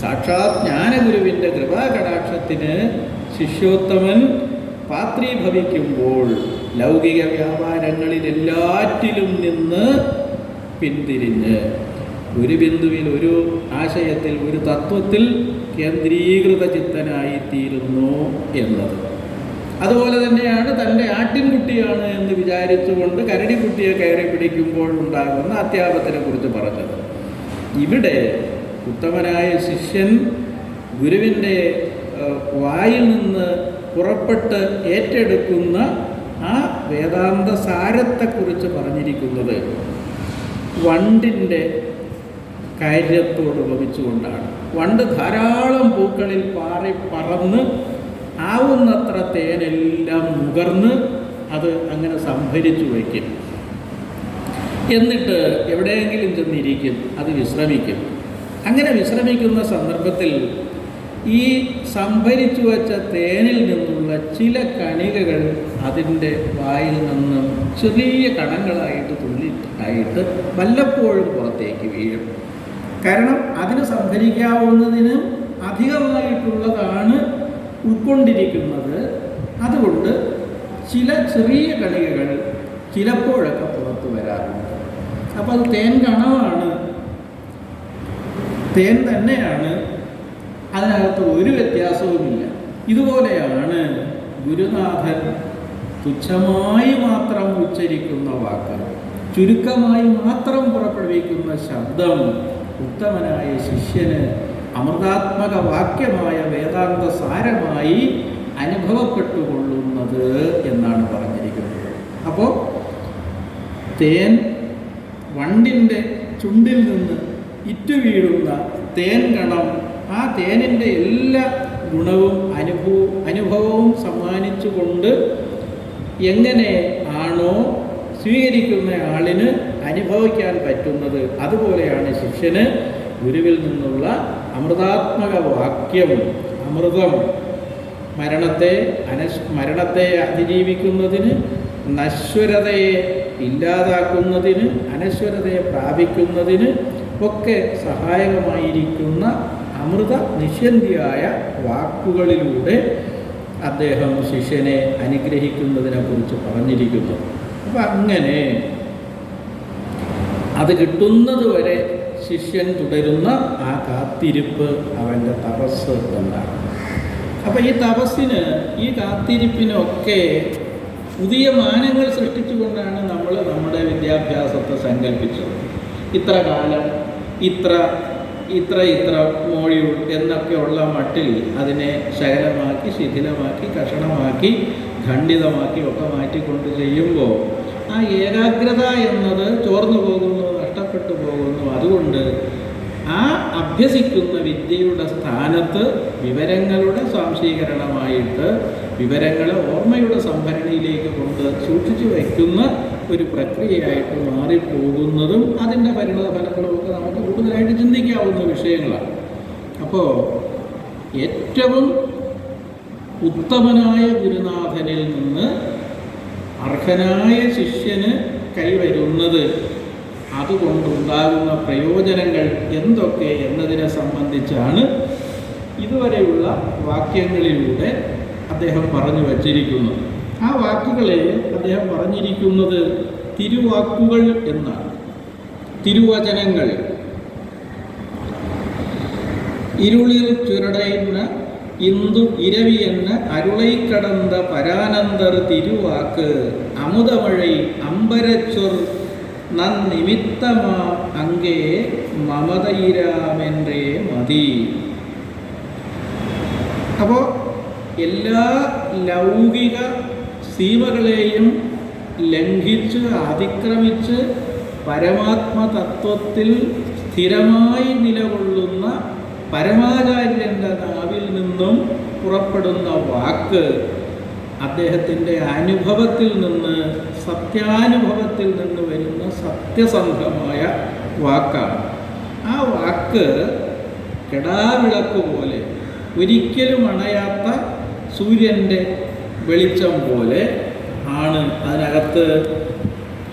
സാക്ഷാത് ജ്ഞാനഗുരുവിൻ്റെ കൃപാകടാക്ഷത്തിന് ശിഷ്യോത്തമൻ പാത്രീഭവിക്കുമ്പോൾ ലൗകിക വ്യാപാരങ്ങളിലെല്ലാറ്റിലും നിന്ന് പിന്തിരിഞ്ഞ് ഒരു ബിന്ദുവിൽ, ഒരു ആശയത്തിൽ, ഒരു തത്വത്തിൽ കേന്ദ്രീകൃത ചിത്തനായിത്തീരുന്നു എന്നത്. അതുപോലെ തന്നെയാണ് തൻ്റെ ആട്ടിൻകുട്ടിയാണ് എന്ന് വിചാരിച്ചുകൊണ്ട് കരടിക്കുട്ടിയെ കയറി പിടിക്കുമ്പോൾ ഉണ്ടാകുന്ന അത്യാപത്തിനെ കുറിച്ച് പറഞ്ഞത്. ഇവിടെ ഉത്തമനായ ശിഷ്യൻ ഗുരുവിൻ്റെ വായിൽ നിന്ന് പുറപ്പെട്ട് ഏറ്റെടുക്കുന്ന ആ വേദാന്ത സാരത്തെക്കുറിച്ച് പറഞ്ഞിരിക്കുന്നത് വണ്ടിൻ്റെ കാര്യത്തോട് ഉപമിച്ചുകൊണ്ടാണ്. വണ്ട് ധാരാളം പൂക്കളിൽ പറന്ന് ആവുന്നത്ര തേനെല്ലാം നുകർന്ന് അത് അങ്ങനെ സംഭരിച്ചു വയ്ക്കും. എന്നിട്ട് എവിടെയെങ്കിലും ചെന്നിരിക്കും, അത് വിശ്രമിക്കും. അങ്ങനെ വിശ്രമിക്കുന്ന സന്ദർഭത്തിൽ ഈ സംഭരിച്ചു വച്ച തേനിൽ നിന്നുള്ള ചില കണികകൾ അതിൻ്റെ വായിൽ നിന്നും ചെറിയ കണങ്ങളായിട്ട് തുള്ളിയായിട്ട് വല്ലപ്പോഴും പുറത്തേക്ക് വീഴും. കാരണം അതിന് സംഭരിക്കാവുന്നതിനും അധികമായിട്ടുള്ളതാണ് ഉൾക്കൊണ്ടിരിക്കുന്നത്. അതുകൊണ്ട് ചില ചെറിയ കണികകൾ ചിലപ്പോഴൊക്കെ പുറത്തു വരാറുണ്ട്. അപ്പോൾ അത് തേൻ കണമാണ്, തേൻ തന്നെയാണ്, അതിനകത്ത് ഒരു വ്യത്യാസവുമില്ല. ഇതുപോലെയാണ് ഗുരുനാഥൻ തുച്ഛമായി മാത്രം ഉച്ചരിക്കുന്ന വാക്ക്, ചുരുക്കമായി മാത്രം പുറപ്പെടുവിക്കുന്ന ശബ്ദം ഉത്തമനായ ശിഷ്യന് അമൃതാത്മക വാക്യമായ വേദാന്ത സാരമായി അനുഭവപ്പെട്ടുകൊള്ളുന്നത് എന്നാണ് പറഞ്ഞിരിക്കുന്നത്. അപ്പോൾ തേൻ, വണ്ടിൻ്റെ ചുണ്ടിൽ നിന്ന് ഇറ്റുവീഴുന്ന തേൻ കണം, ആ തേനിൻ്റെ എല്ലാ ഗുണവും അനുഭവവും സമ്മാനിച്ചുകൊണ്ട് എങ്ങനെ ആണോ സ്വീകരിക്കുന്ന ആളിന് അനുഭവിക്കാൻ പറ്റുന്നത്, അതുപോലെയാണ് ശിഷ്യന് ഗുരുവിൽ നിന്നുള്ള അമൃതാത്മക വാക്യം, അമൃതം, മരണത്തെ അതിജീവിക്കുന്നതിന്, നശ്വരതയെ ഇല്ലാതാക്കുന്നതിന്, അനശ്വരതയെ പ്രാപിക്കുന്നതിന് ഒക്കെ സഹായകമായിരിക്കുന്ന അമൃത നിശ്ചന്തിയായ വാക്കുകളിലൂടെ അദ്ദേഹം ശിഷ്യനെ അനുഗ്രഹിക്കുന്നതിനെക്കുറിച്ച് പറഞ്ഞിരിക്കുന്നു. അപ്പം അങ്ങനെ അത് കിട്ടുന്നത് വരെ ശിഷ്യൻ തുടരുന്ന ആ കാത്തിരിപ്പ് അവൻ്റെ തപസ് എന്നാണ്. അപ്പം ഈ തപസ്സിന്, ഈ കാത്തിരിപ്പിനൊക്കെ പുതിയ മാനങ്ങൾ സൃഷ്ടിച്ചുകൊണ്ടാണ് നമ്മൾ നമ്മുടെ വിദ്യാഭ്യാസത്തെ സങ്കല്പിച്ചത്. ഇത്ര കാലം, ഇത്ര മോഡ്യൂൾ എന്നൊക്കെയുള്ള മട്ടിൽ അതിനെ ശകലമാക്കി, ശിഥിലമാക്കി, കഷണമാക്കി, ഖണ്ഡിതമാക്കി ഒക്കെ മാറ്റിക്കൊണ്ട് ചെയ്യുമ്പോൾ ആ ഏകാഗ്രത എന്നത് ചോർന്നു പോകുന്നു, നഷ്ടപ്പെട്ടു പോകുന്നു. അതുകൊണ്ട് ആ അഭ്യസിക്കുന്ന വിദ്യയുടെ സ്ഥാനത്ത് വിവരങ്ങളുടെ സ്വാംശീകരണമായിട്ട് വിവരങ്ങളെ ഓർമ്മയുടെ സംഭരണിയിലേക്ക് കൊണ്ട് സൂക്ഷിച്ചു വയ്ക്കുന്ന ഒരു പ്രക്രിയയായിട്ട് മാറിപ്പോകുന്നതും അതിൻ്റെ പരിണതഫലങ്ങളുമൊക്കെ നമുക്ക് കൂടുതലായിട്ട് ചിന്തിക്കാവുന്ന വിഷയങ്ങളാണ്. അപ്പോൾ ഏറ്റവും ഉത്തമനായ ഗുരുനാഥനിൽ നിന്ന് അർഹനായ ശിഷ്യന് കൈവരുന്നത്, അതുകൊണ്ടുണ്ടാകുന്ന പ്രയോജനങ്ങൾ എന്തൊക്കെ എന്നതിനെ സംബന്ധിച്ചാണ് ഇതുവരെയുള്ള വാക്യങ്ങളിലൂടെ അദ്ദേഹം പറഞ്ഞു വച്ചിരിക്കുന്നു. ആ വാക്കുകളെ അദ്ദേഹം പറഞ്ഞിരിക്കുന്നത് തിരുവാക്കുകൾ എന്നാണ്, തിരുവചനങ്ങൾ. ഇരുളിൽ ചുരടയുന്ന ഇന്ദു ഇരവിയെന്ന അരുളൈക്കടந்த പരാനന്ദർ തിരുവാക്ക് അമുതമഴை അമ്പരച്ചൊർ നന്നിമിത്തമാ അങ്കേ മമതയിരാമെன்றേ മതി. അപ്പോൾ എല്ലാ ലൗകിക സീമകളെയും ലംഘിച്ച് അതിക്രമിച്ച് പരമാത്മതത്വത്തിൽ സ്ഥിരമായി നിലകൊള്ളുന്ന പരമാചാര്യൻ്റെ നാവിൽ നിന്നും പുറപ്പെടുന്ന വാക്ക് അദ്ദേഹത്തിൻ്റെ അനുഭവത്തിൽ നിന്ന്, സത്യാനുഭവത്തിൽ നിന്ന് വരുന്ന സത്യസന്ധമായ വാക്കാണ്. ആ വാക്ക് കെടാവിളക്ക് പോലെ, ഒരിക്കലും അണയാത്ത സൂര്യൻ്റെ വെളിച്ചം പോലെ ആണ്. അതിനകത്ത്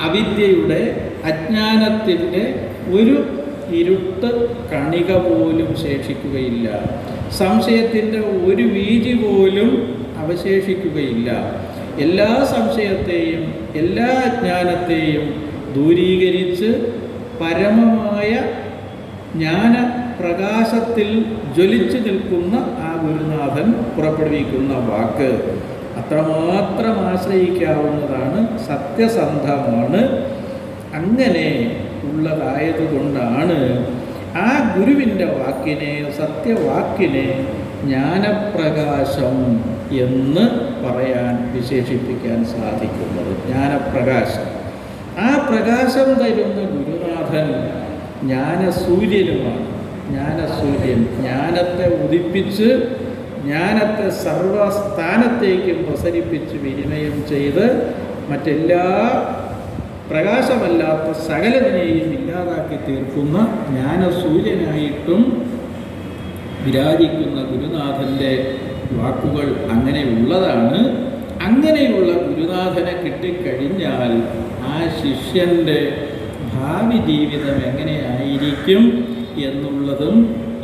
അവിദ്യയുടെ, അജ്ഞാനത്തിൻ്റെ ഒരു ഇരുട്ട് കണിക പോലും ശേഷിക്കുകയില്ല. സംശയത്തിൻ്റെ ഒരു വീജി പോലും അവശേഷിക്കുകയില്ല. എല്ലാ സംശയത്തെയും എല്ലാ അജ്ഞാനത്തെയും ദൂരീകരിച്ച് പരമമായ ജ്ഞാനപ്രകാശത്തിൽ ജ്വലിച്ചു നിൽക്കുന്ന ആ ഗുരുനാഥൻ പുറപ്പെടുവിക്കുന്ന വാക്ക് അത്രമാത്രം ആശ്രയിക്കാവുന്നതാണ്, സത്യസന്ധമാണ്. അങ്ങനെ ഉള്ളതായതുകൊണ്ടാണ് ആ ഗുരുവിൻ്റെ വാക്കിനെ, സത്യവാക്കിനെ ജ്ഞാനപ്രകാശം എന്ന് പറയാൻ, വിശേഷിപ്പിക്കാൻ സാധിക്കുന്നത്. ജ്ഞാനപ്രകാശം. ആ പ്രകാശം തരുന്ന ഗുരുനാഥൻ ജ്ഞാനസൂര്യനുമാണ്. ജ്ഞാനസൂര്യൻ ജ്ഞാനത്തെ ഉദിപ്പിച്ച് ജ്ഞാനത്തെ സർവസ്ഥാനത്തേക്കും പ്രസരിപ്പിച്ച് വിനിമയം ചെയ്ത് മറ്റെല്ലാ പ്രകാശമല്ലാത്ത സകലതിനെയും ഇല്ലാതാക്കി തീർക്കുന്ന ജ്ഞാനസൂര്യനായിട്ടും വിരാജിക്കുന്ന ഗുരുനാഥൻ്റെ വാക്കുകൾ അങ്ങനെയുള്ളതാണ്. അങ്ങനെയുള്ള ഗുരുനാഥനെ കിട്ടിക്കഴിഞ്ഞാൽ ആ ശിഷ്യൻ്റെ ഭാവി ജീവിതം എങ്ങനെയായിരിക്കും എന്നുള്ളതും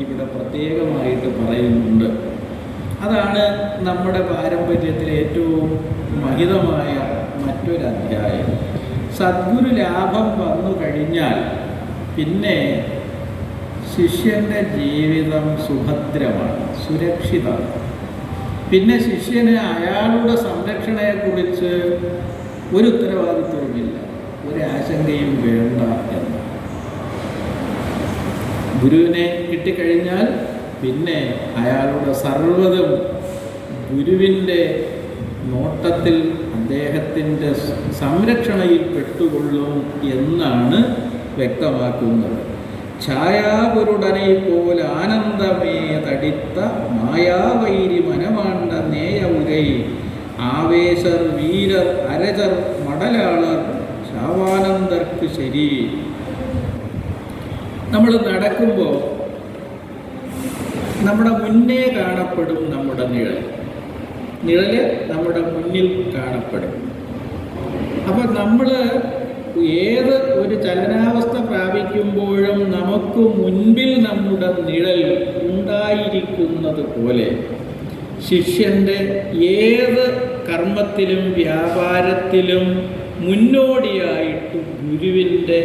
ഇവിടെ പ്രത്യേകമായിട്ട് പറയുന്നുണ്ട്. അതാണ് നമ്മുടെ പാരമ്പര്യത്തിലെ ഏറ്റവും മഹിതമായ മറ്റൊരധ്യായം. സദ്ഗുരു ലാഭം വന്നു കഴിഞ്ഞാൽ പിന്നെ ശിഷ്യൻ്റെ ജീവിതം സുഭദ്രമാണ്, സുരക്ഷിതമാണ്. പിന്നെ ശിഷ്യന് അയാളുടെ സംരക്ഷണയെക്കുറിച്ച് ഒരു ഉത്തരവാദിത്വവുമില്ല, ഒരാശങ്കയും വേണ്ട എന്ന്. ഗുരുവിനെ കിട്ടിക്കഴിഞ്ഞാൽ പിന്നെ അയാളുടെ സർവ്വതും ഗുരുവിൻ്റെ നോട്ടത്തിൽ അദ്ദേഹത്തിൻ്റെ സംരക്ഷണയിൽ പെട്ടുകൊള്ളും എന്നാണ് വ്യക്തമാക്കുന്നത്. ഛായാപുരുടനെ പോലെ ആനന്ദമേ തടിത്ത മായാവൈരി മനമാണ്ട നേയവുകൈ ആവേശർ വീരർ അരജർ മടലാളർ ശാവാനന്ദർക്ക് ശരി. നമ്മൾ നടക്കുമ്പോൾ നമ്മുടെ മുന്നേ കാണപ്പെടും നമ്മുടെ നിഴൽ നമ്മുടെ മുന്നിൽ കാണപ്പെടും. അപ്പം നമ്മൾ ഏത് ഒരു ചലനാവസ്ഥ പ്രാപിക്കുമ്പോഴും നമുക്ക് മുൻപിൽ നമ്മുടെ നിഴൽ ഉണ്ടായിരിക്കുന്നത് പോലെ ശിഷ്യൻ്റെ ഏത് കർമ്മത്തിലും വ്യാപാരത്തിലും മുന്നോടിയായിട്ട് ഗുരുവിൻ്റെ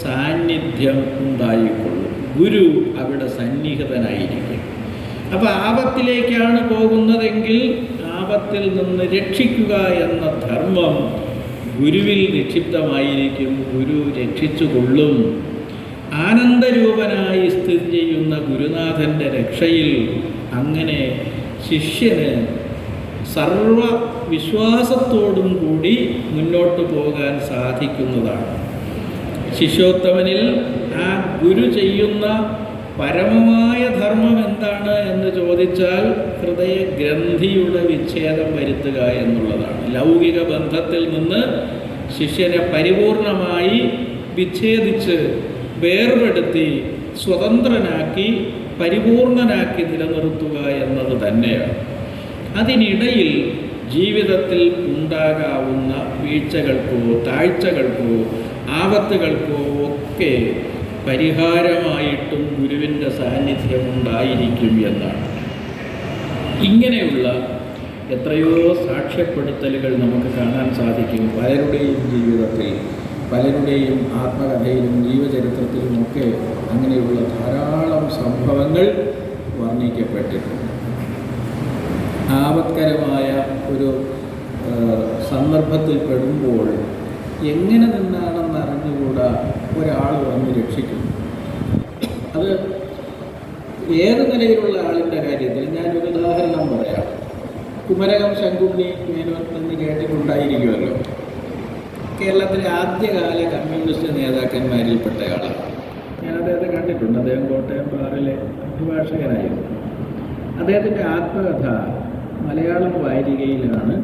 സാന്നിധ്യം ഉണ്ടായിക്കൊള്ളും. ഗുരു അവിടെ സന്നിഹിതനായിരിക്കും. അപ്പോൾ ആപത്തിലേക്കാണ് പോകുന്നതെങ്കിൽ ആപത്തിൽ നിന്ന് രക്ഷിക്കുക എന്ന ധർമ്മം ഗുരുവിൽ നിക്ഷിപ്തമായിരിക്കും. ഗുരു രക്ഷിച്ചുകൊള്ളും. ആനന്ദരൂപനായി സ്ഥിതി ചെയ്യുന്ന ഗുരുനാഥൻ്റെ രക്ഷയിൽ അങ്ങനെ ശിഷ്യന് സർവ വിശ്വാസത്തോടും കൂടി മുന്നോട്ട് പോകാൻ സാധിക്കുന്നതാണ്. ശിഷ്യോത്തമനിൽ ആ ഗുരു ചെയ്യുന്ന പരമമായ ധർമ്മം എന്താണ് എന്ന് ചോദിച്ചാൽ ഹൃദയഗ്രന്ഥിയുടെ വിച്ഛേദം വരുത്തുക എന്നുള്ളതാണ്. ലൗകിക ബന്ധത്തിൽ നിന്ന് ശിഷ്യനെ പരിപൂർണമായി വിച്ഛേദിച്ച് വേർപെടുത്തി സ്വതന്ത്രനാക്കി പരിപൂർണനാക്കി നിലനിർത്തുക എന്നത് തന്നെയാണ്. അതിനിടയിൽ ജീവിതത്തിൽ ഉണ്ടാകാവുന്ന വീഴ്ചകൾക്കോ താഴ്ചകൾക്കോ ആപത്തുകൾക്കോ ഒക്കെ പരിഹാരമായിട്ടും ഗുരുവിൻ്റെ സാന്നിധ്യം ഉണ്ടായിരിക്കും എന്നാണ്. ഇങ്ങനെയുള്ള എത്രയോ സാക്ഷ്യപ്പെടുത്തലുകൾ നമുക്ക് കാണാൻ സാധിക്കും പലരുടെയും ജീവിതത്തിൽ, പലരുടെയും ആത്മകഥയിലും ജീവചരിത്രത്തിലുമൊക്കെ അങ്ങനെയുള്ള ധാരാളം സംഭവങ്ങൾ വർണ്ണിക്കപ്പെട്ടിട്ടുണ്ട്. ആപത്കരമായ ഒരു സന്ദർഭത്തിൽ പെടുമ്പോൾ എങ്ങനെ നിന്നാണെന്ന് അറിഞ്ഞുകൂടാ ഒരാൾ വന്ന് രക്ഷിക്കുന്നു. അത് ഏത് നിലയിലുള്ള ആളിൻ്റെ കാര്യത്തിൽ ഞാനൊരു ഉദാഹരണം പറയാം. കുമരകം ശങ്കുണ്ണി മേനോൻ എന്ന് കേട്ടിട്ടുണ്ടായിരിക്കുമല്ലോ. കേരളത്തിലെ ആദ്യകാല കമ്മ്യൂണിസ്റ്റ് നേതാക്കന്മാരിൽപ്പെട്ടയാളാണ്. ഞാൻ അദ്ദേഹത്തെ കണ്ടിട്ടുണ്ട്. അദ്ദേഹം കോട്ടയം ബാറിലെ അഭിഭാഷകനായിരുന്നു. അദ്ദേഹത്തിൻ്റെ ആത്മകഥ മലയാളം വാരികയിലാണ്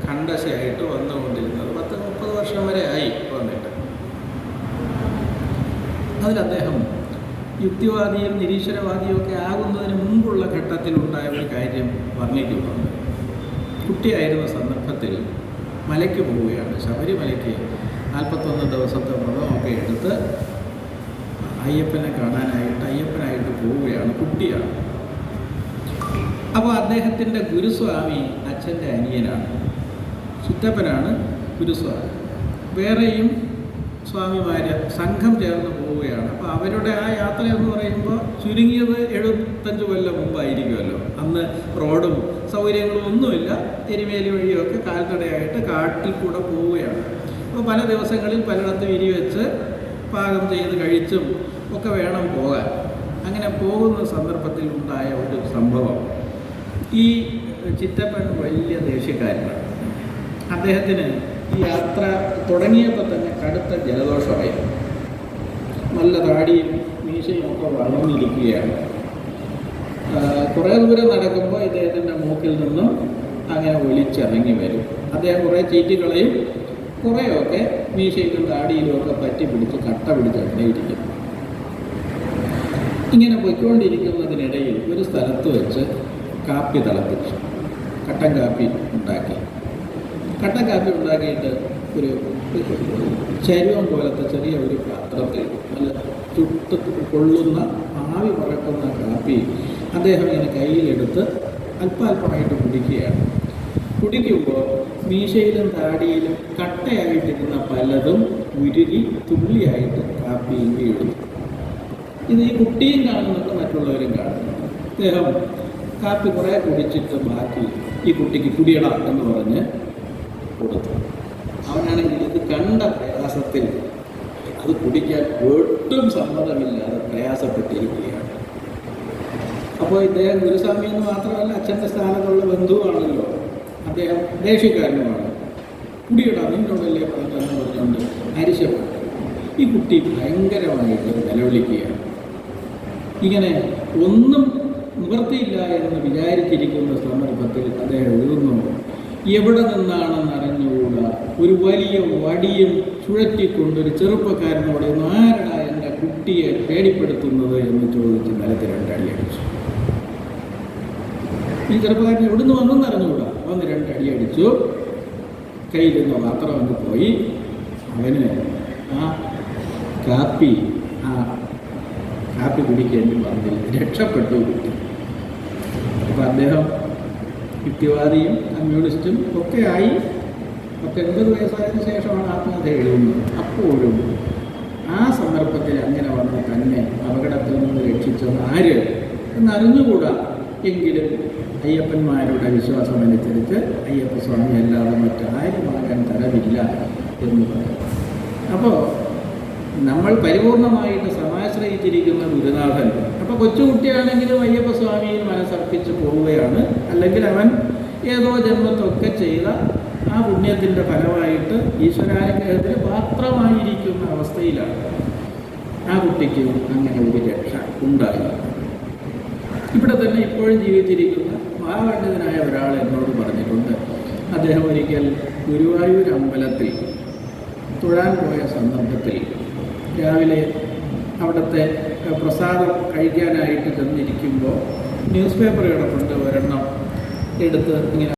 ഖണ്ഡശയായിട്ട് വന്നുകൊണ്ടിരുന്നത്. 10-30 വർഷം വരെ ആയി വന്നിട്ട്. അതിൽ അദ്ദേഹം യുക്തിവാദിയും നിരീശ്വരവാദിയും ഒക്കെ ആകുന്നതിന് മുമ്പുള്ള ഘട്ടത്തിലുണ്ടായ ഒരു കാര്യം വർണ്ണിക്കുന്നുണ്ട്. കുട്ടിയായിരുന്ന സന്ദർഭത്തിൽ മലയ്ക്ക് പോവുകയാണ്, ശബരിമലയ്ക്ക് 41 ദിവസത്തെ വ്രതമൊക്കെ എടുത്ത് അയ്യപ്പനെ കാണാനായിട്ട് അയ്യപ്പനായിട്ട് പോവുകയാണ്, കുട്ടിയാണ്. അപ്പോൾ അദ്ദേഹത്തിൻ്റെ ഗുരുസ്വാമി അച്ഛൻ്റെ അനിയനാണ്, ചിറ്റപ്പനാണ് ഗുരുസ്വാമി. വേറെയും സ്വാമിമാർ സംഘം ചേർന്ന് പോവുകയാണ്. അപ്പോൾ അവരുടെ ആ യാത്ര എന്ന് പറയുമ്പോൾ ചുരുങ്ങിയത് 75 കൊല്ലം മുമ്പായിരിക്കുമല്ലോ. അന്ന് റോഡും സൗകര്യങ്ങളും ഒന്നുമില്ല, എരുമേലി വഴിയൊക്കെ കാൽനടയായിട്ട് കാട്ടിൽ കൂടെ പോവുകയാണ്. അപ്പോൾ പല ദിവസങ്ങളിൽ പലയിടത്തും വെച്ച് പാകം ചെയ്ത് കഴിച്ചും ഒക്കെ വേണം പോകാൻ. അങ്ങനെ പോകുന്ന സന്ദർഭത്തിൽ ഉണ്ടായ ഒരു സംഭവം, ഈ ചിറ്റപ്പൻ വലിയ ദേഷ്യക്കാരനാണ്. അദ്ദേഹത്തിന് ഈ യാത്ര തുടങ്ങിയപ്പോൾ തന്നെ കടുത്ത ജലദോഷമായി, നല്ല താടിയും മീശയും ഒക്കെ വളർന്നിരിക്കുകയാണ്. കുറേ ദൂരം നടക്കുമ്പോൾ ഇദ്ദേഹത്തിൻ്റെ മൂക്കിൽ നിന്നും അങ്ങനെ ഒലിച്ചിറങ്ങി വരും. അദ്ദേഹം കുറേ ചീറ്റികളെയും കുറേയൊക്കെ മീശയിലും താടിയിലും ഒക്കെ പറ്റി പിടിച്ച് കട്ട പിടിച്ച് അങ്ങനെയിരിക്കും. ഇങ്ങനെ പൊയ്ക്കൊണ്ടിരിക്കുന്നതിനിടയിൽ ഒരു സ്ഥലത്ത് വെച്ച് കാപ്പി തിളപ്പിച്ചു, കട്ടൻ കാപ്പി ഉണ്ടാക്കി. കട്ടൻ കാപ്പി ഉണ്ടാക്കിയിട്ട് ഒരു ചരുവം പോലത്തെ ചെറിയ ഒരു പാത്രത്തിൽ നല്ല ചുട്ട് കൊള്ളുന്ന ആവി പറക്കുന്ന കാപ്പി അദ്ദേഹം ഇങ്ങനെ കയ്യിലെടുത്ത് അല്പാൽപമായിട്ട് കുടിക്കുകയാണ്. കുടിക്കുമ്പോൾ മീശയിലും താടിയിലും കട്ടയായിട്ടിരുന്ന പലതും ഉരുകി തുള്ളിയായിട്ട് കാപ്പിയിൽ വീഴുന്നു. ഇത് ഈ കുട്ടിയും കാണുന്നുണ്ട്, മറ്റുള്ളവരും കാണുന്നുണ്ട്. അദ്ദേഹം കാപ്പി കുറേ കുടിച്ചിട്ട് ബാക്കി ഈ കുട്ടിക്ക് കുടിയട എന്ന് പറഞ്ഞ് കൊടുത്തു. അവനാണെങ്കിൽ ഇത് കണ്ട പ്രയാസത്തിൽ അത് കുടിക്കാൻ ഒട്ടും സമ്മതമില്ലാതെ പ്രയാസപ്പെട്ടിരിക്കുകയാണ്. അപ്പോൾ ഇദ്ദേഹം ഗുരുസ്വാമി എന്ന് മാത്രമല്ല അച്ഛൻ്റെ സ്ഥാനത്തുള്ള ബന്ധുവാണല്ലോ, അദ്ദേഹം ദേഷ്യക്കാരനുമാണ്. കുടിയട നിന്നോടല്ലേ പറഞ്ഞതെന്ന് പറഞ്ഞുകൊണ്ട് അരിശപ്പെട്ടു. ഈ കുട്ടി ഭയങ്കരമായിട്ട് നിലവിളിക്കുകയാണ്. ഇങ്ങനെ ഒന്നും നിവൃത്തിയില്ല എന്ന് വിചാരിച്ചിരിക്കുന്ന സന്ദർഭത്തിൽ അദ്ദേഹം എഴുതുന്നു, എവിടെ നിന്നാണെന്ന് അറിഞ്ഞുകൂടാ ഒരു വലിയ വടിയും ചുഴറ്റിക്കൊണ്ടൊരു ചെറുപ്പക്കാരനോട് ആരടാ എൻ്റെ കുട്ടിയെ പേടിപ്പെടുത്തുന്നത് എന്ന് ചോദിച്ച് നിലത്ത് 2 അടി അടിച്ചു. ഈ ചെറുപ്പക്കാരൻ എവിടുന്ന് വന്നെന്ന് അറിഞ്ഞുകൂടാ, വന്ന് 2 അടി അടിച്ചു. കയ്യിൽ നിന്ന് പാത്രം വന്ന് പോയി. അവന് ആ കാപ്പി കുടിക്കേണ്ടി വന്നില്ല, രക്ഷപ്പെട്ടു കുട്ടി. അപ്പം അദ്ദേഹം യുക്തിവാദിയും കമ്മ്യൂണിസ്റ്റും ഒക്കെ ആയി. 80 വയസ്സായതിനു ശേഷമാണ് ആത്മഹത്യ എഴുതുന്നത്. അപ്പോഴും ആ സന്ദർഭത്തിൽ അങ്ങനെ വന്ന് തന്നെ അപകടത്തിൽ നിന്ന് രക്ഷിച്ചത് ആര് എന്നറിഞ്ഞുകൂടാ. എങ്കിലും അയ്യപ്പന്മാരുടെ വിശ്വാസമനുസരിച്ച് അയ്യപ്പസ്വാമി അല്ലാതെ മറ്റാരുമാകാൻ തരവില്ല എന്ന് പറയും. അപ്പോൾ നമ്മൾ പരിപൂർണമായിട്ട് സമാശ്രയിച്ചിരിക്കുന്ന ഗുരുനാഥൻ. അപ്പോൾ കൊച്ചുകുട്ടിയാണെങ്കിലും അയ്യപ്പസ്വാമിയിൽ മനസ്സർപ്പിച്ച് പോവുകയാണ്. അല്ലെങ്കിൽ അവൻ ഏതോ ജന്മത്തൊക്കെ ചെയ്ത ആ പുണ്യത്തിൻ്റെ ഫലമായിട്ട് ഈശ്വരാനുഗ്രഹത്തിന് പാത്രമായിരിക്കുന്ന അവസ്ഥയിലാണ് ആ കുട്ടിക്ക് അങ്ങനെ ഒരു രക്ഷ ഉണ്ടായി. ഇവിടെ തന്നെ ഇപ്പോഴും ജീവിച്ചിരിക്കുന്ന മഹാപണ്ഡിതനായ ഒരാൾ എന്നോട് പറഞ്ഞിട്ടുണ്ട്. അദ്ദേഹം ഒരിക്കൽ ഗുരുവായൂർ അമ്പലത്തിൽ തൊഴാൻ പോയ സന്ദർഭത്തിൽ രാവിലെ അവിടുത്തെ പ്രസാദം കഴിക്കാനായിട്ട് ചെന്നിരിക്കുമ്പോൾ ന്യൂസ് പേപ്പർ കിടപ്പുണ്ട്, ഒരെണ്ണം എടുത്ത് ഇങ്ങനെ